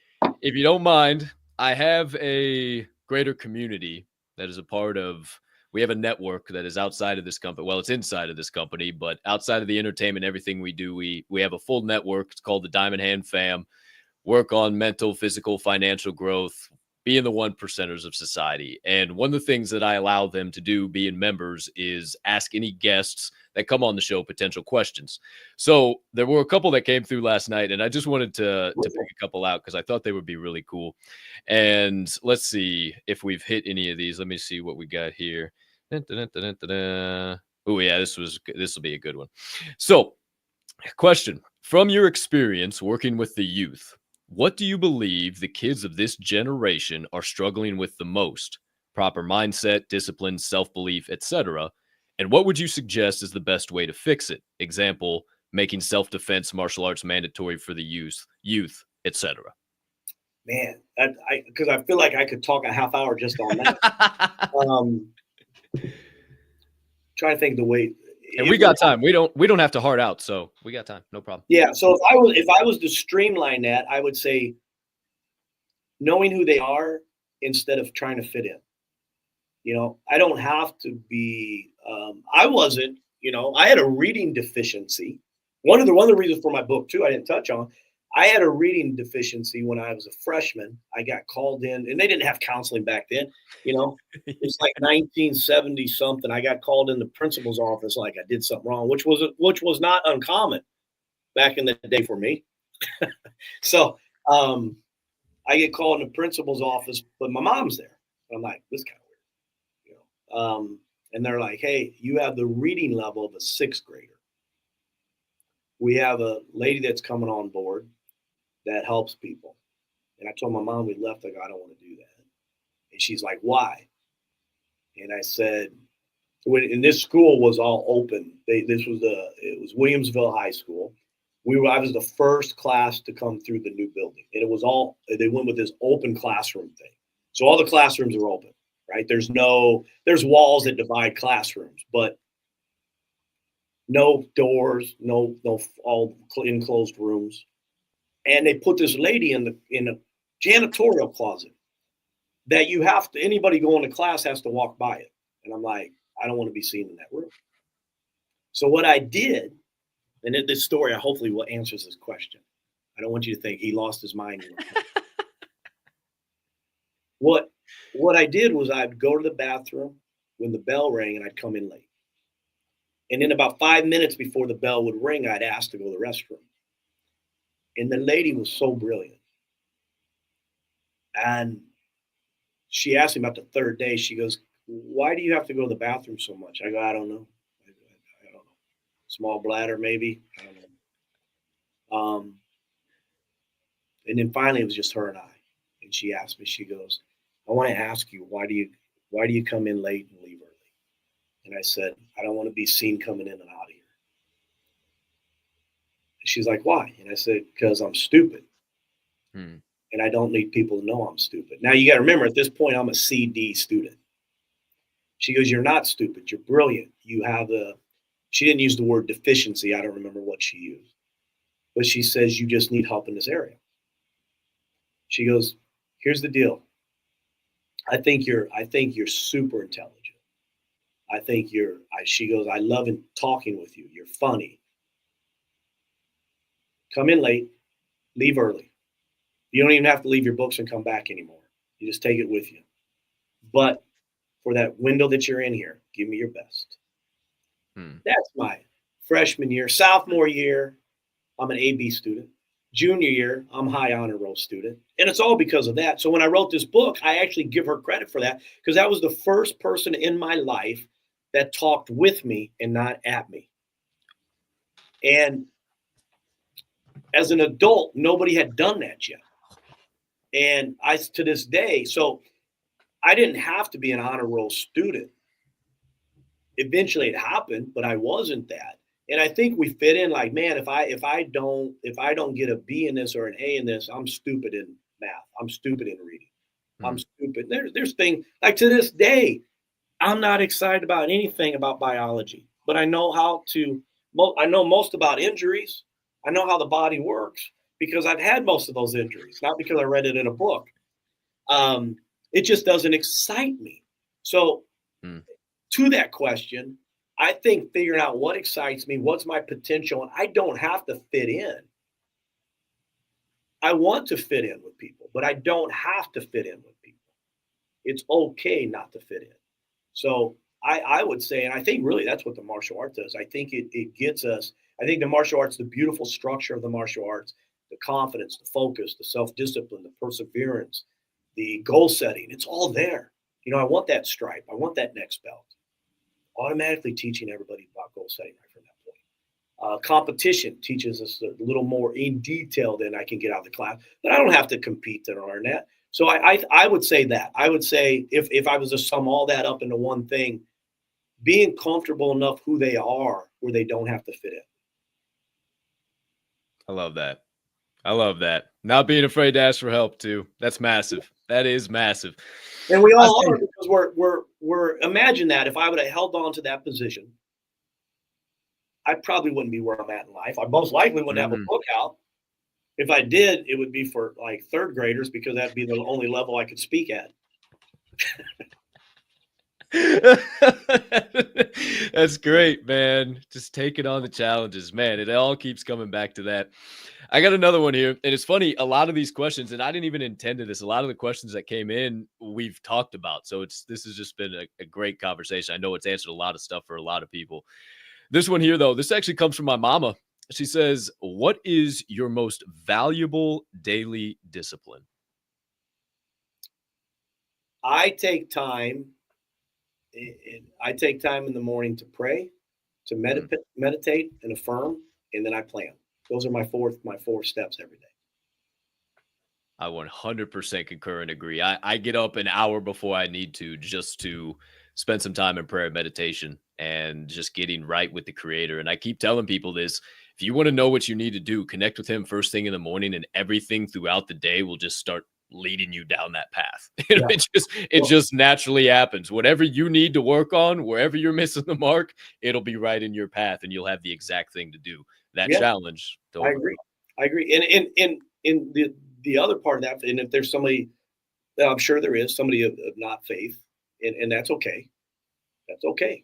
if you don't mind, I have a greater community that is a part of. We have a network that is outside of this company. Well, it's inside of this company, but outside of the entertainment, everything we do, we have a full network. It's called the Diamond Hand Fam. Work on mental, physical, financial growth, being the 1%ers of society. And one of the things that I allow them to do, being members, is ask any guests that come on the show potential questions. So there were a couple that came through last night, and I just wanted to pick a couple out because I thought they would be really cool. And let's see if we've hit any of these. Let me see what we got here. Oh yeah, this will be a good one. So, question: from your experience working with the youth, What do you believe the kids of this generation are struggling with the most? Proper mindset, discipline, self-belief, etc. And what would you suggest is the best way to fix it? Example, making self-defense martial arts mandatory for the youth, etc. Man, because I feel like I could talk a half hour just on that. Trying to think the way. And we got time. We don't have to hard out, so we got time. No problem. Yeah. So if I was to streamline that, I would say knowing who they are instead of trying to fit in. You know, I don't have to be. I wasn't. You know, I had a reading deficiency. One of the reasons for my book too, I didn't touch on. I had a reading deficiency when I was a freshman. I got called in, and they didn't have counseling back then. You know, it's like 1970 something. I got called in the principal's office like I did something wrong, which was not uncommon back in the day for me. So I get called in the principal's office, but my mom's there. And I'm like, this is kind of weird, you know. And they're like, hey, you have the reading level of a sixth grader. We have a lady that's coming on board that helps people. And I told my mom we left. I go, I don't want to do that. And she's like, why? And I said, and this school was all open. It was Williamsville High School. I was the first class to come through the new building. And it was they went with this open classroom thing. So all the classrooms are open, right? There's walls that divide classrooms, but no doors, no all enclosed rooms. And they put this lady in a janitorial closet that anybody going to class has to walk by it. And I'm like, I don't want to be seen in that room. So what I did, and this story hopefully will answer this question. I don't want you to think he lost his mind. What I did was I'd go to the bathroom when the bell rang and I'd come in late. And then about 5 minutes before the bell would ring, I'd ask to go to the restroom. And the lady was so brilliant. And she asked me about the third day. She goes, why do you have to go to the bathroom so much? I go, I don't know. I don't know. Small bladder, maybe. I don't know. And then finally, it was just her and I. And she asked me, she goes, I want to ask you, why do you come in late and leave early? And I said, I don't want to be seen coming in and out of here. She's like, why? And I said, because I'm stupid. And I don't need people to know I'm stupid. Now, you got to remember, at this point, I'm a CD student. She goes, you're not stupid. You're brilliant. She didn't use the word deficiency. I don't remember what she used. But she says, you just need help in this area. She goes, here's the deal. I think you're super intelligent. She goes, I love talking with you. You're funny. Come in late, leave early. You don't even have to leave your books and come back anymore. You just take it with you. But for that window that you're in here, give me your best. That's my freshman year. Sophomore year, I'm an AB student. Junior year, I'm high honor roll student. And it's all because of that. So when I wrote this book, I actually give her credit for that because that was the first person in my life that talked with me and not at me. And as an adult, nobody had done that yet. And to this day, so I didn't have to be an honor roll student. Eventually it happened, but I wasn't that. And I think we fit in like, man, if I don't get a B in this or an A in this, I'm stupid in math. I'm stupid in reading. I'm stupid. There's things like to this day, I'm not excited about anything about biology, but I know I know most about injuries. I know how the body works because I've had most of those injuries, not because I read it in a book. It just doesn't excite me. So to that question, I think figuring out what excites me, what's my potential, and I don't have to fit in. I want to fit in with people, but I don't have to fit in with people. It's okay not to fit in. So I would say, and I think really that's what the martial art does. I think it gets us, I think the martial arts, the beautiful structure of the martial arts, the confidence, the focus, the self-discipline, the perseverance, the goal setting, it's all there. You know, I want that stripe. I want that next belt. Automatically teaching everybody about goal setting right from that Competition teaches us a little more in detail than I can get out of the class, but I don't have to compete to learn that. So I would say that. I would say if I was to sum all that up into one thing, being comfortable enough who they are where they don't have to fit in. I love that. I love that. Not being afraid to ask for help too. That's massive. That is massive. And we all are, because we're imagine that if I would have held on to that position, I probably wouldn't be where I'm at in life. I most likely wouldn't have a book out. If I did, it would be for like third graders, because that'd be the only level I could speak at. That's great, man. Just taking on the challenges, man. It all keeps coming back to that. I got another one here, and it's funny. A lot of these questions, and I didn't even intend to this. A lot of the questions that came in, we've talked about. So this has just been a great conversation. I know it's answered a lot of stuff for a lot of people. This one here, though, this actually comes from my mama. She says, "What is your most valuable daily discipline?" I take time. I take time in the morning to pray, to meditate and affirm, and then I plan. Those are my four steps every day. I 100% concur and agree. I get up an hour before I need to, just to spend some time in prayer and meditation and just getting right with the Creator. And I keep telling people this: if you want to know what you need to do, connect with Him first thing in the morning, and everything throughout the day will just start leading you down that path. Yeah. It just naturally happens. Whatever you need to work on, wherever you're missing the mark, it'll be right in your path, and you'll have the exact thing to do. That challenge. I agree. And the other part of that, and if there's somebody, I'm sure there is somebody of not faith, and that's okay. That's okay.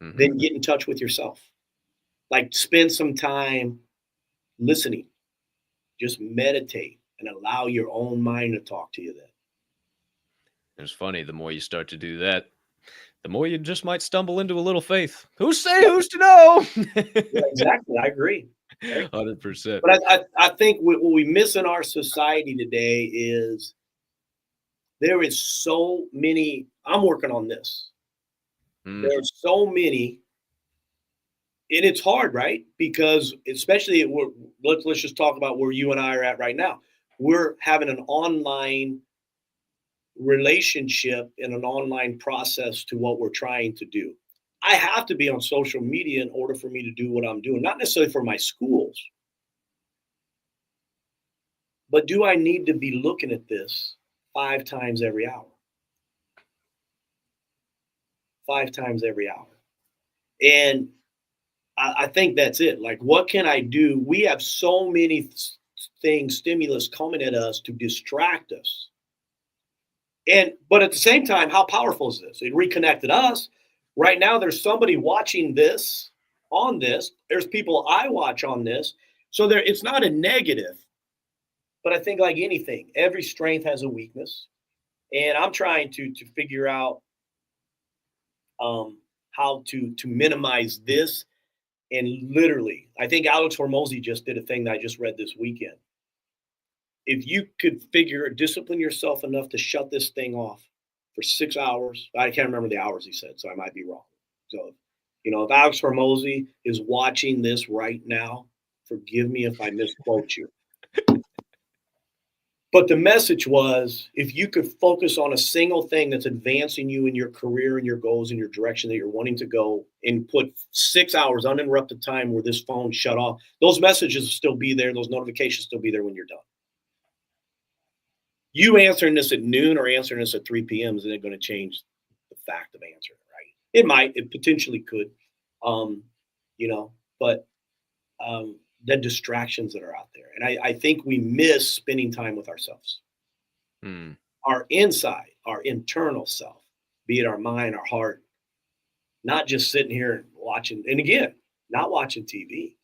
Mm-hmm. Then get in touch with yourself. Like, spend some time listening. Just meditate and allow your own mind to talk to you then. It's funny, the more you start to do that, the more you just might stumble into a little faith. Who's to know? Yeah, exactly. I agree. 100%. But I think what we miss in our society today is there is so many. I'm working on this. There's so many, and it's hard, right? Because especially let's just talk about where you and I are at right now. We're having an online relationship and an online process to what we're trying to do. I have to be on social media in order for me to do what I'm doing, not necessarily for my schools, but do I need to be looking at this 5 times every hour? 5 times every hour. And I think that's it. Like, what can I do? We have so many things, stimulus coming at us to distract us. But at the same time, how powerful is this? It reconnected us. Right now, there's somebody watching this on this. There's people I watch on this. So it's not a negative. But I think, like anything, every strength has a weakness. And I'm trying to figure out how to minimize this. And literally, I think Alex Hormozy just did a thing that I just read this weekend. If you could discipline yourself enough to shut this thing off for 6 hours, I can't remember the hours he said, so I might be wrong. So, if Alex Hormozy is watching this right now, forgive me if I misquote you. But the message was, if you could focus on a single thing that's advancing you in your career and your goals and your direction that you're wanting to go, and put 6 hours uninterrupted time where this phone shut off, those messages will still be there. Those notifications still be there when you're done. You answering this at noon or answering this at 3 p.m. isn't going to change the fact of answering it, right? It might. It potentially could, but the distractions that are out there. And I think we miss spending time with ourselves. Our inside, our internal self, be it our mind, our heart, not just sitting here and watching. And again, not watching TV.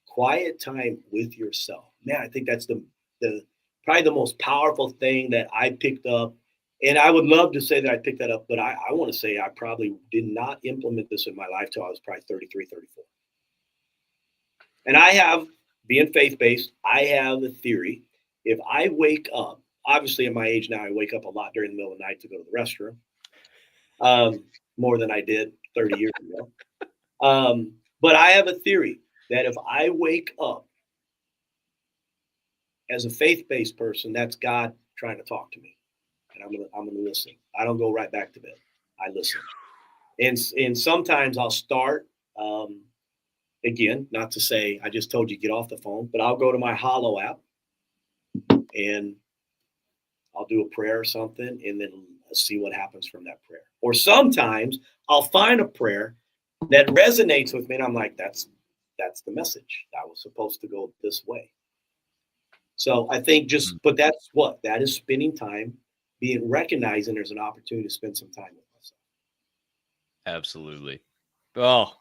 Quiet time with yourself. Man, I think that's the probably the most powerful thing that I picked up. And I would love to say that I picked that up, but I want to say I probably did not implement this in my life till I was probably 33, 34. And I have, being faith-based, I have a theory. If I wake up, obviously at my age now, I wake up a lot during the middle of the night to go to the restroom, more than I did 30 years ago. But I have a theory that if I wake up as a faith-based person, that's God trying to talk to me, and I'm gonna listen. I don't go right back to bed. I listen, and sometimes I'll start. Again, not to say I just told you get off the phone, but I'll go to my Hollow app and I'll do a prayer or something, and then see what happens from that prayer. Or sometimes I'll find a prayer that resonates with me, and I'm like, that's the message. That was supposed to go this way. So I think but that is spending time, recognizing there's an opportunity to spend some time with myself. Absolutely. Oh,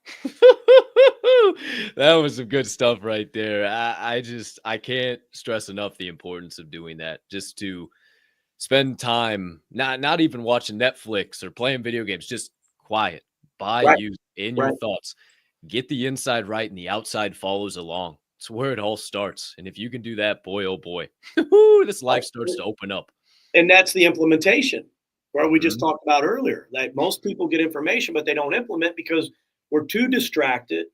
that was some good stuff right there. I can't stress enough the importance of doing that. Just to spend time, not even watching Netflix or playing video games, just quiet, Right. you in your thoughts. Get the inside right and the outside follows along. It's where it all starts. And if you can do that, boy, oh boy, this life starts to open up. And that's the implementation, where we just talked about earlier. Like, most people get information, but they don't implement because we're too distracted.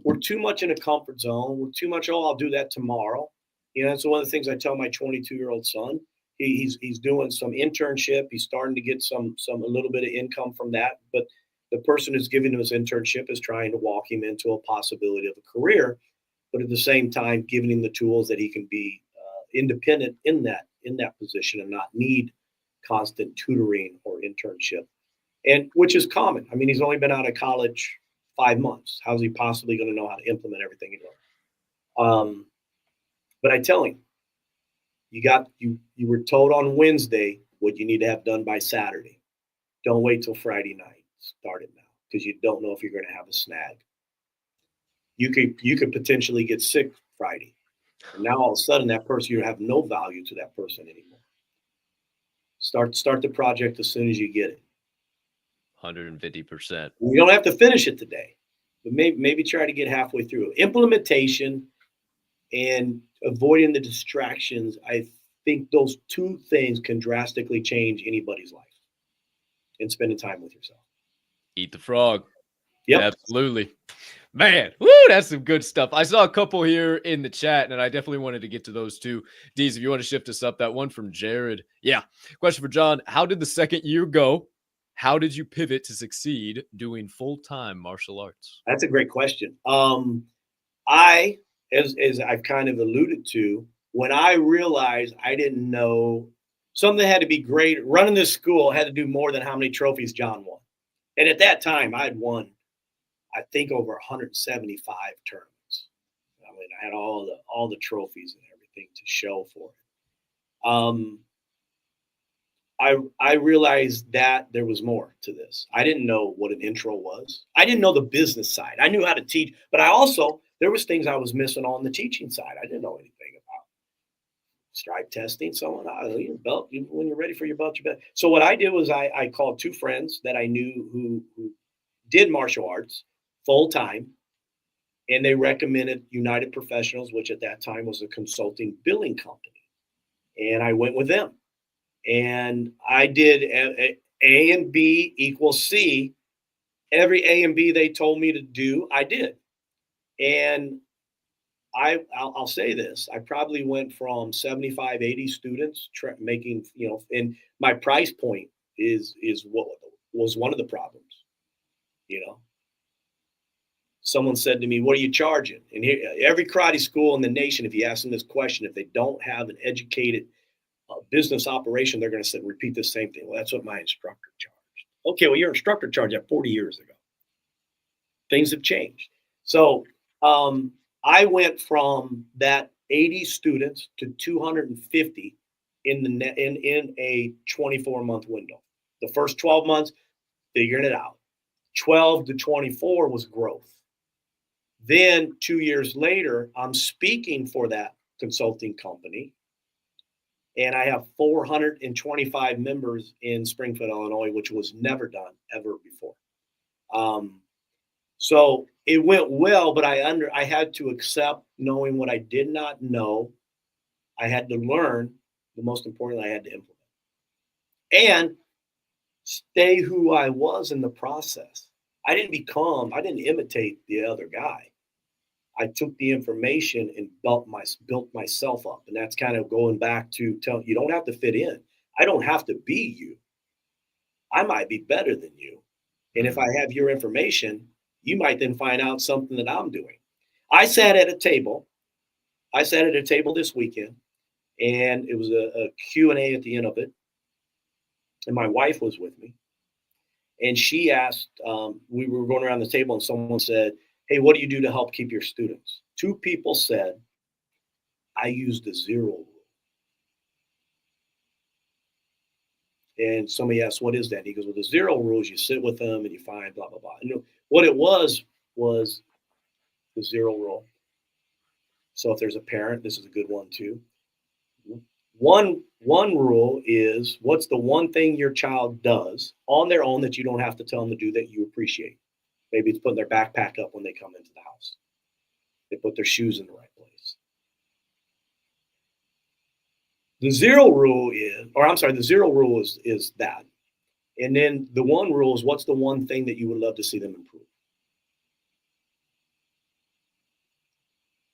We're too much in a comfort zone. We're too much, I'll do that tomorrow. You know, that's one of the things I tell my 22-year-old son. He's doing some internship. He's starting to get a little bit of income from that. But the person who's giving him his internship is trying to walk him into a possibility of a career, but at the same time giving him the tools that he can be independent in that position and not need constant tutoring or internship, and which is common. I mean, he's only been out of college 5 months. How's he possibly going to know how to implement everything he learned? But I tell him, you were told on Wednesday what you need to have done by Saturday. Don't wait till Friday night. Start it now, because you don't know if you're going to have a snag. You could potentially get sick Friday, and now all of a sudden that person, you have no value to that person anymore. Start the project as soon as you get it. 150%. You don't have to finish it today, but maybe try to get halfway through. Implementation and avoiding the distractions, I think those two things can drastically change anybody's life, and spending time with yourself. Eat the frog. Yep. Absolutely. Man, woo, that's some good stuff. I saw a couple here in the chat, and I definitely wanted to get to those too. Deez, if you want to shift us up, that one from Jared. Yeah. Question for John. How did the second year go? How did you pivot to succeed doing full-time martial arts? That's a great question. As I've kind of alluded to, when I realized I didn't know something had to be great, running this school had to do more than how many trophies John won. And at that time, I'd won, I think, over 175 tournaments. I mean, I had all the trophies and everything to show for it. I realized that there was more to this. I didn't know what an intro was. I didn't know the business side. I knew how to teach, but there was things I was missing on the teaching side. I didn't know anything about stripe testing. Your belt, when you're ready for your belt, your belt. So what I did was I called two friends that I knew who did martial arts full time, and they recommended United Professionals, which at that time was a consulting billing company. And I went with them. And I did A and B equals C. Every A and B they told me to do, I did. And I'll say this, I probably went from 75, 80 students making, and my price point is what was one of the problems. Someone said to me, what are you charging? And here, every karate school in the nation, if you ask them this question, if they don't have an educated business operation, they're going to repeat the same thing. Well, that's what my instructor charged. Okay, well, your instructor charged that 40 years ago. Things have changed. So I went from that 80 students to 250 in a 24-month window. The first 12 months, figuring it out. 12 to 24 was growth. Then 2 years later, I'm speaking for that consulting company. And I have 425 members in Springfield, Illinois, which was never done ever before. So it went well, but I had to accept knowing what I did not know. I had to learn. The most important, I had to implement. And stay who I was in the process. I didn't imitate the other guy. I took the information and built myself up. And that's kind of going back to tell you don't have to fit in. I don't have to be you. I might be better than you. And if I have your information, you might then find out something that I'm doing. I sat at a table this weekend, and it was a Q&A at the end of it. And my wife was with me. And she asked, we were going around the table and someone said, hey, what do you do to help keep your students? 2 people said, I use the 0 rule. And somebody asked, what is that? He goes, well, the 0 rule is you sit with them and you find blah, blah, blah. And what it was the 0 rule. So if there's a parent, this is a good one too. One rule is, what's the one thing your child does on their own that you don't have to tell them to do that you appreciate? Maybe it's putting their backpack up when they come into the house. They put their shoes in the right place. The 0 rule is that. And then the 1 rule is, what's the one thing that you would love to see them improve?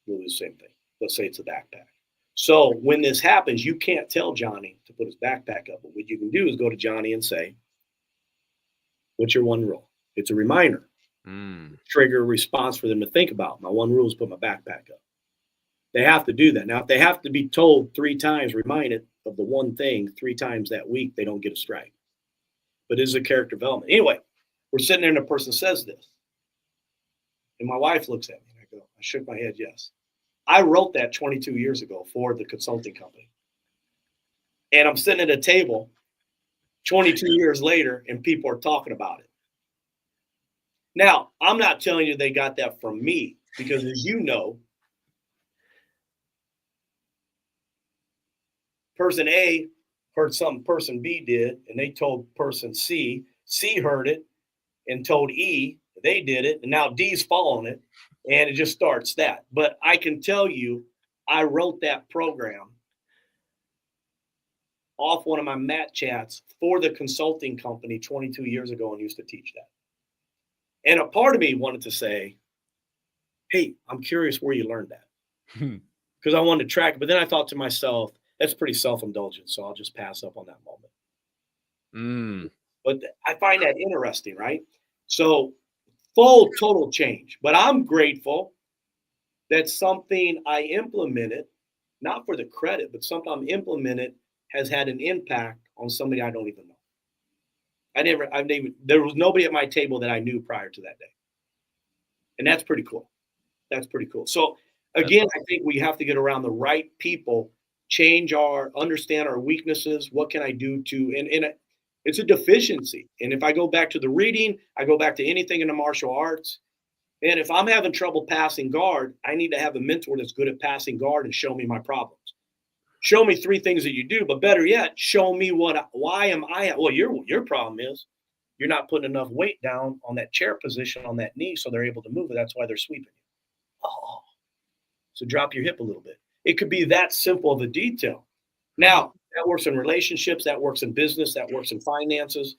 We'll do the same thing. Let's say it's a backpack. So when this happens, you can't tell Johnny to put his backpack up. But what you can do is go to Johnny and say, what's your 1 rule? It's a reminder. Trigger a response for them to think about. My 1 rule is put my backpack up. They have to do that. Now, if they have to be told 3 times, reminded of the one thing 3 times that week, they don't get a strike. But it is a character development. Anyway, we're sitting there and a person says this. And my wife looks at me and I go, I shook my head, yes. I wrote that 22 years ago for the consulting company. And I'm sitting at a table 22 years later and people are talking about it. Now, I'm not telling you they got that from me, because as you know, person A heard something person B did, and they told person C. C heard it and told E. They did it, and now D's following it, and it just starts that. But I can tell you, I wrote that program off one of my mat chats for the consulting company 22 years ago and used to teach that. And a part of me wanted to say, hey, I'm curious where you learned that. Because I wanted to track it. But then I thought to myself, that's pretty self-indulgent, so I'll just pass up on that moment. But I find that interesting, right? So full total change. But I'm grateful that something I implemented, not for the credit, but something I'm implemented has had an impact on somebody I don't even know. There was nobody at my table that I knew prior to that day. And that's pretty cool. That's pretty cool. So again, I think we have to get around the right people, understand our weaknesses. What can I do and it's a deficiency. And if I go back to the reading, I go back to anything in the martial arts. And if I'm having trouble passing guard, I need to have a mentor that's good at passing guard and show me my problems. Show me 3 things that you do, but better yet, show me why am I at, well, your problem is you're not putting enough weight down on that chair position on that knee so they're able to move it. That's why they're sweeping you. Oh, so drop your hip a little bit. It could be that simple of a detail. Now, that works in relationships, that works in business, that works in finances.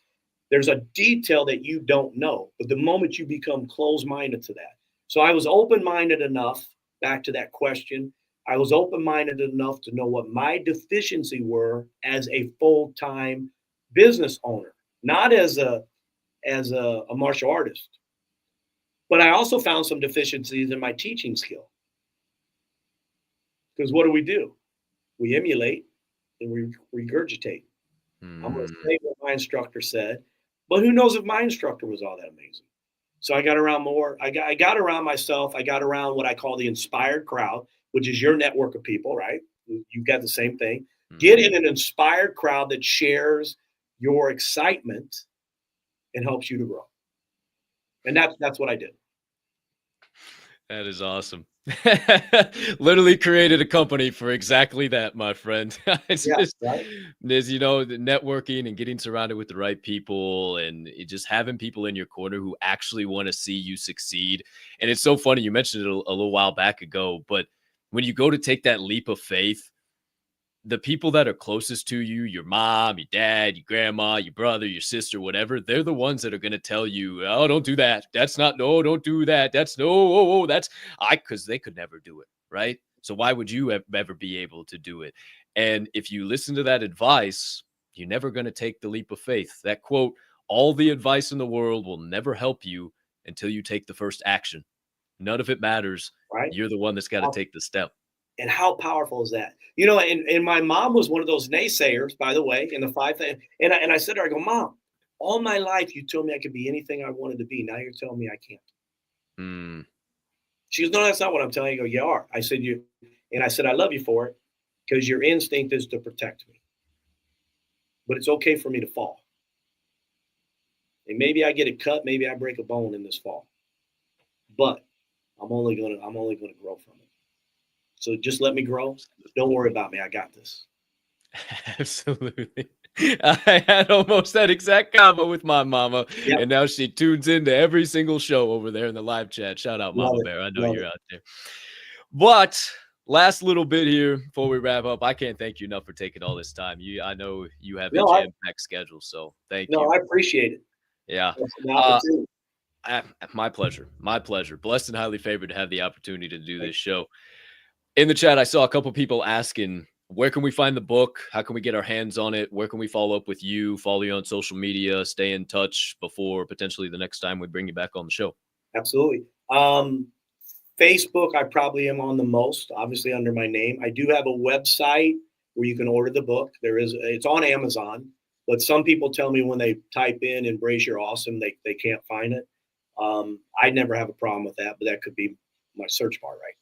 There's a detail that you don't know, but the moment you become closed-minded to that. So I was open-minded enough, back to that question, I was open-minded enough to know what my deficiency were as a full-time business owner, not as a martial artist. But I also found some deficiencies in my teaching skill. Because what do? We emulate and we regurgitate. I'm going to say what my instructor said, but who knows if my instructor was all that amazing. So I got around more. I got around myself. I got around what I call the inspired crowd, which is your network of people, right? You've got the same thing. Get in an inspired crowd that shares your excitement and helps you to grow. And that's what I did. That is awesome. Literally created a company for exactly that, my friend. It's just, right? There's, the networking and getting surrounded with the right people and just having people in your corner who actually want to see you succeed. And it's so funny. You mentioned it a little while back ago, but when you go to take that leap of faith, the people that are closest to you, your mom, your dad, your grandma, your brother, your sister, whatever, they're the ones that are going to tell you, oh, don't do that. That's not, no, don't do that. That's no, oh, that's because they could never do it. Right. So why would you ever be able to do it? And if you listen to that advice, you're never going to take the leap of faith. That quote, all the advice in the world will never help you until you take the first action. None of it matters. Right. You're the one that's got to take the step. And how powerful is that? You know, and my mom was one of those naysayers, by the way, in the 5 things. And I said to her, I go, Mom, all my life you told me I could be anything I wanted to be. Now you're telling me I can't. She goes, no, that's not what I'm telling you. I go, you are. I said, I love you for it because your instinct is to protect me. But it's okay for me to fall. And maybe I get a cut, maybe I break a bone in this fall. But I'm only gonna grow from it. So just let me grow. Don't worry about me. I got this. Absolutely. I had almost that exact combo with my mama. Yep. And now she tunes into every single show over there in the live chat. Shout out, Mama Bear. I know you're out there. But last little bit here before we wrap up. I can't thank you enough for taking all this time. I know you have a jam-packed schedule, so thank you. No, I appreciate it. Yeah. My pleasure. My pleasure. Blessed and highly favored to have the opportunity to do this show. In the chat, I saw a couple people asking, where can we find the book? How can we get our hands on it? Where can we follow up with you, follow you on social media, stay in touch before potentially the next time we bring you back on the show? Absolutely. Facebook, I probably am on the most, obviously under my name. I do have a website where you can order the book. It's on Amazon, but some people tell me when they type in Embrace Your Awesome, they can't find it. I never have a problem with that, but that could be my search bar, right?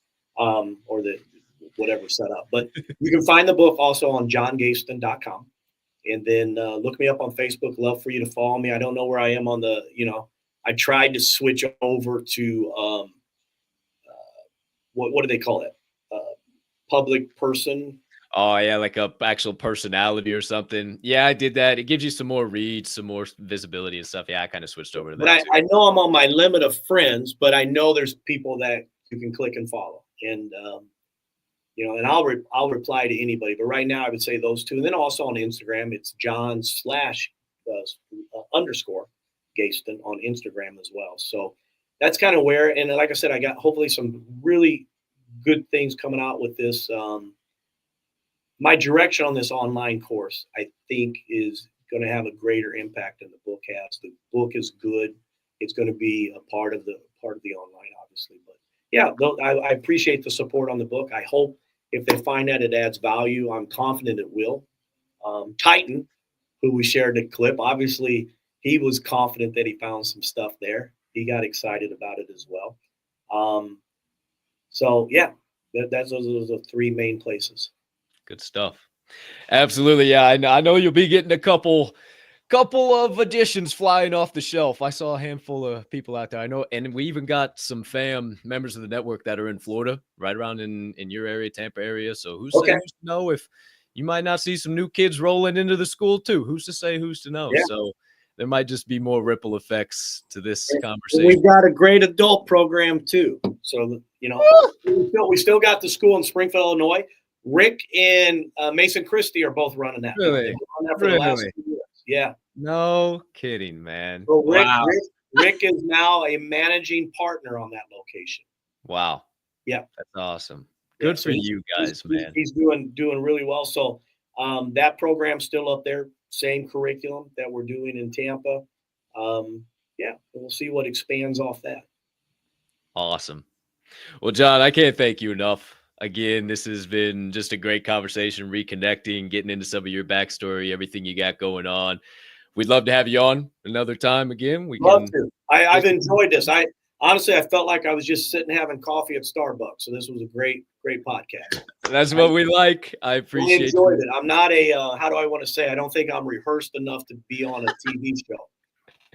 Or the whatever set up. But you can find the book also on johngeyston.com. And then look me up on Facebook. Love for you to follow me. I don't know where I am on the, I tried to switch over to what do they call it? Public person. Oh, yeah, like a actual personality or something. Yeah, I did that. It gives you some more reach, some more visibility and stuff. Yeah, I kind of switched over to that. But I know I'm on my limit of friends, but I know there's people that you can click and follow. And, and I'll reply to anybody. But right now I would say those two. And then also on Instagram, it's John / Geyston on Instagram as well. So that's kind of where, and like I said, I got hopefully some really good things coming out with this. My direction on this online course, I think, is going to have a greater impact than the book has. The book is good. It's going to be a part of the online, obviously. But yeah, I appreciate the support on the book. I hope if they find that it adds value, I'm confident it will. Titan, who we shared the clip, obviously he was confident that he found some stuff there. He got excited about it as well. So yeah, those are the three main places. Good stuff. Absolutely. Yeah, I know you'll be getting a couple of editions flying off the shelf. I saw a handful of people out there. I know, and we even got some members of the network that are in Florida, right around in your area, Tampa area. So who's to know if you might not see some new kids rolling into the school too? Who's to say? Who's to know? Yeah. So there might just be more ripple effects to this conversation. We've got a great adult program too. So we still got the school in Springfield, Illinois. Rick and Mason Christie are both running that. Really? For the last 2 years. Yeah. No kidding, man. So Rick is now a managing partner on that location. Wow. Yeah. That's awesome. Good for you guys, man. He's doing really well. So that program's still up there. Same curriculum that we're doing in Tampa. We'll see what expands off that. Awesome. Well, John, I can't thank you enough. Again, this has been just a great conversation, reconnecting, getting into some of your backstory, everything you got going on. We'd love to have you on another time again. Love to. I've enjoyed this. Honestly, I felt like I was just sitting having coffee at Starbucks. So this was a great podcast. That's what we like. I appreciate it. I enjoyed it. I'm not how do I want to say? I don't think I'm rehearsed enough to be on a TV show.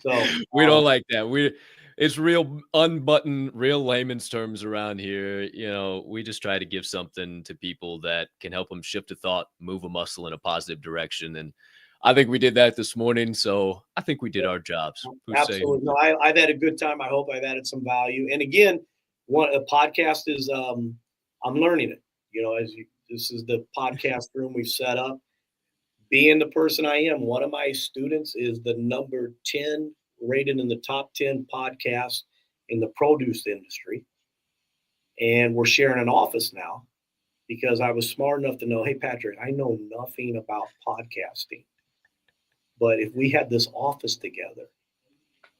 So we don't like that. It's real unbuttoned, real layman's terms around here. We just try to give something to people that can help them shift a thought, move a muscle in a positive direction. And I think we did that this morning. So I think we did our jobs. Absolutely. No, I've had a good time. I hope I've added some value. And again, a podcast is, I'm learning it, This is the podcast room we've set up. Being the person I am, one of my students is the number 10 rated in the top 10 podcast in the produce industry. And we're sharing an office now because I was smart enough to know, hey, Patrick, I know nothing about podcasting. But if we had this office together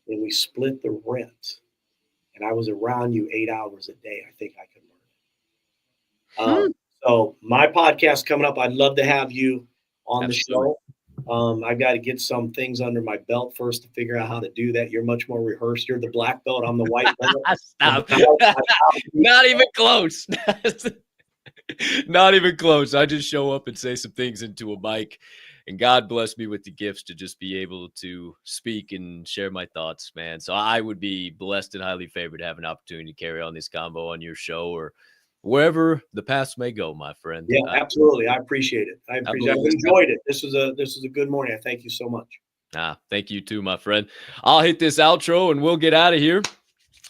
and we split the rent and I was around you 8 hours a day, I think I could learn it. So my podcast coming up, I'd love to have you on the show. I've got to get some things under my belt first to figure out how to do that. You're much more rehearsed. You're the black belt. I'm the white belt. Stop. Not even close. Not even close. I just show up and say some things into a mic, and God bless me with the gifts to just be able to speak and share my thoughts, man. So I would be blessed and highly favored to have an opportunity to carry on this convo on your show or wherever the paths may go, my friend. Yeah, absolutely. I appreciate it. I've enjoyed it. This is a good morning. I thank you so much. Thank you too, my friend. I'll hit this outro and we'll get out of here.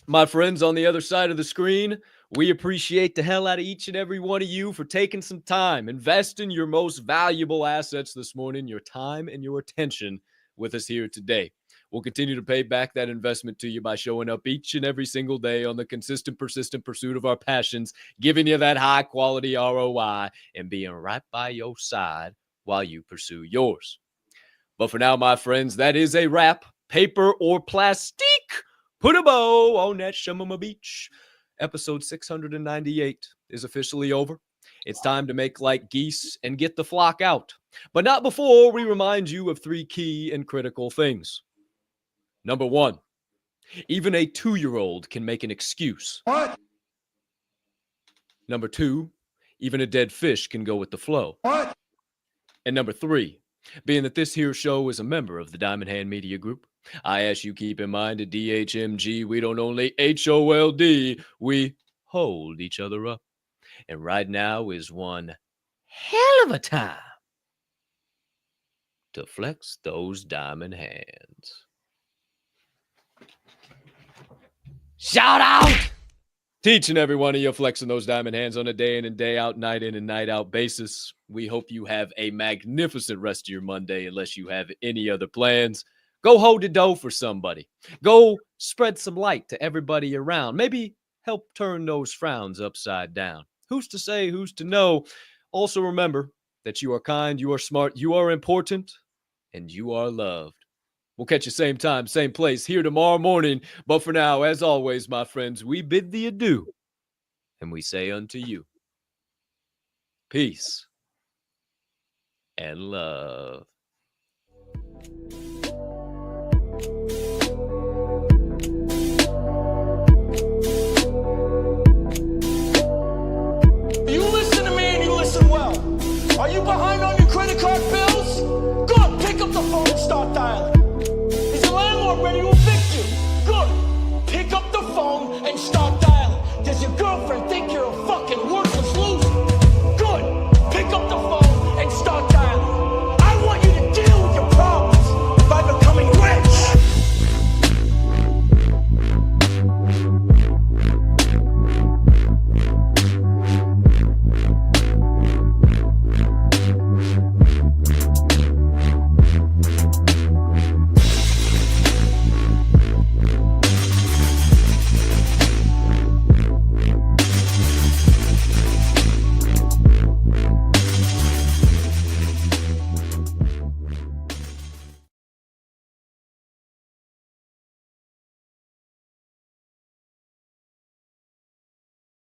My friends on the other side of the screen, we appreciate the hell out of each and every one of you for taking some time, investing your most valuable assets this morning, your time and your attention with us here today. We'll continue to pay back that investment to you by showing up each and every single day on the consistent, persistent pursuit of our passions, giving you that high quality ROI and being right by your side while you pursue yours. But for now, my friends, that is a wrap. Paper or plastic, put a bow on that Shemama Beach. Episode 698 is officially over. It's time to make like geese and get the flock out. But not before we remind you of 3 key and critical things. Number 1, even a 2-year-old can make an excuse. What? Number 2, even a dead fish can go with the flow. What? And number 3, being that this here show is a member of the Diamond Hand Media Group, I ask you keep in mind at DHMG, we don't only HOLD, we hold each other up. And right now is one hell of a time to flex those diamond hands. Shout out to each and every one of you flexing those diamond hands on a day in and day out, night in and night out basis. We hope you have a magnificent rest of your Monday unless you have any other plans. Go hold the dough for somebody. Go spread some light to everybody around. Maybe help turn those frowns upside down. Who's to say, who's to know? Also remember that you are kind, you are smart, you are important, and you are loved. We'll catch you same time, same place here tomorrow morning. But for now, as always, my friends, we bid thee adieu, and we say unto you, peace and love. You listen to me and you listen well. Are you behind on your credit card bills? Good. Pick up the phone and start dialing. Is your landlord ready to evict you? Good. Pick up the phone and start dialing. Does your girlfriend think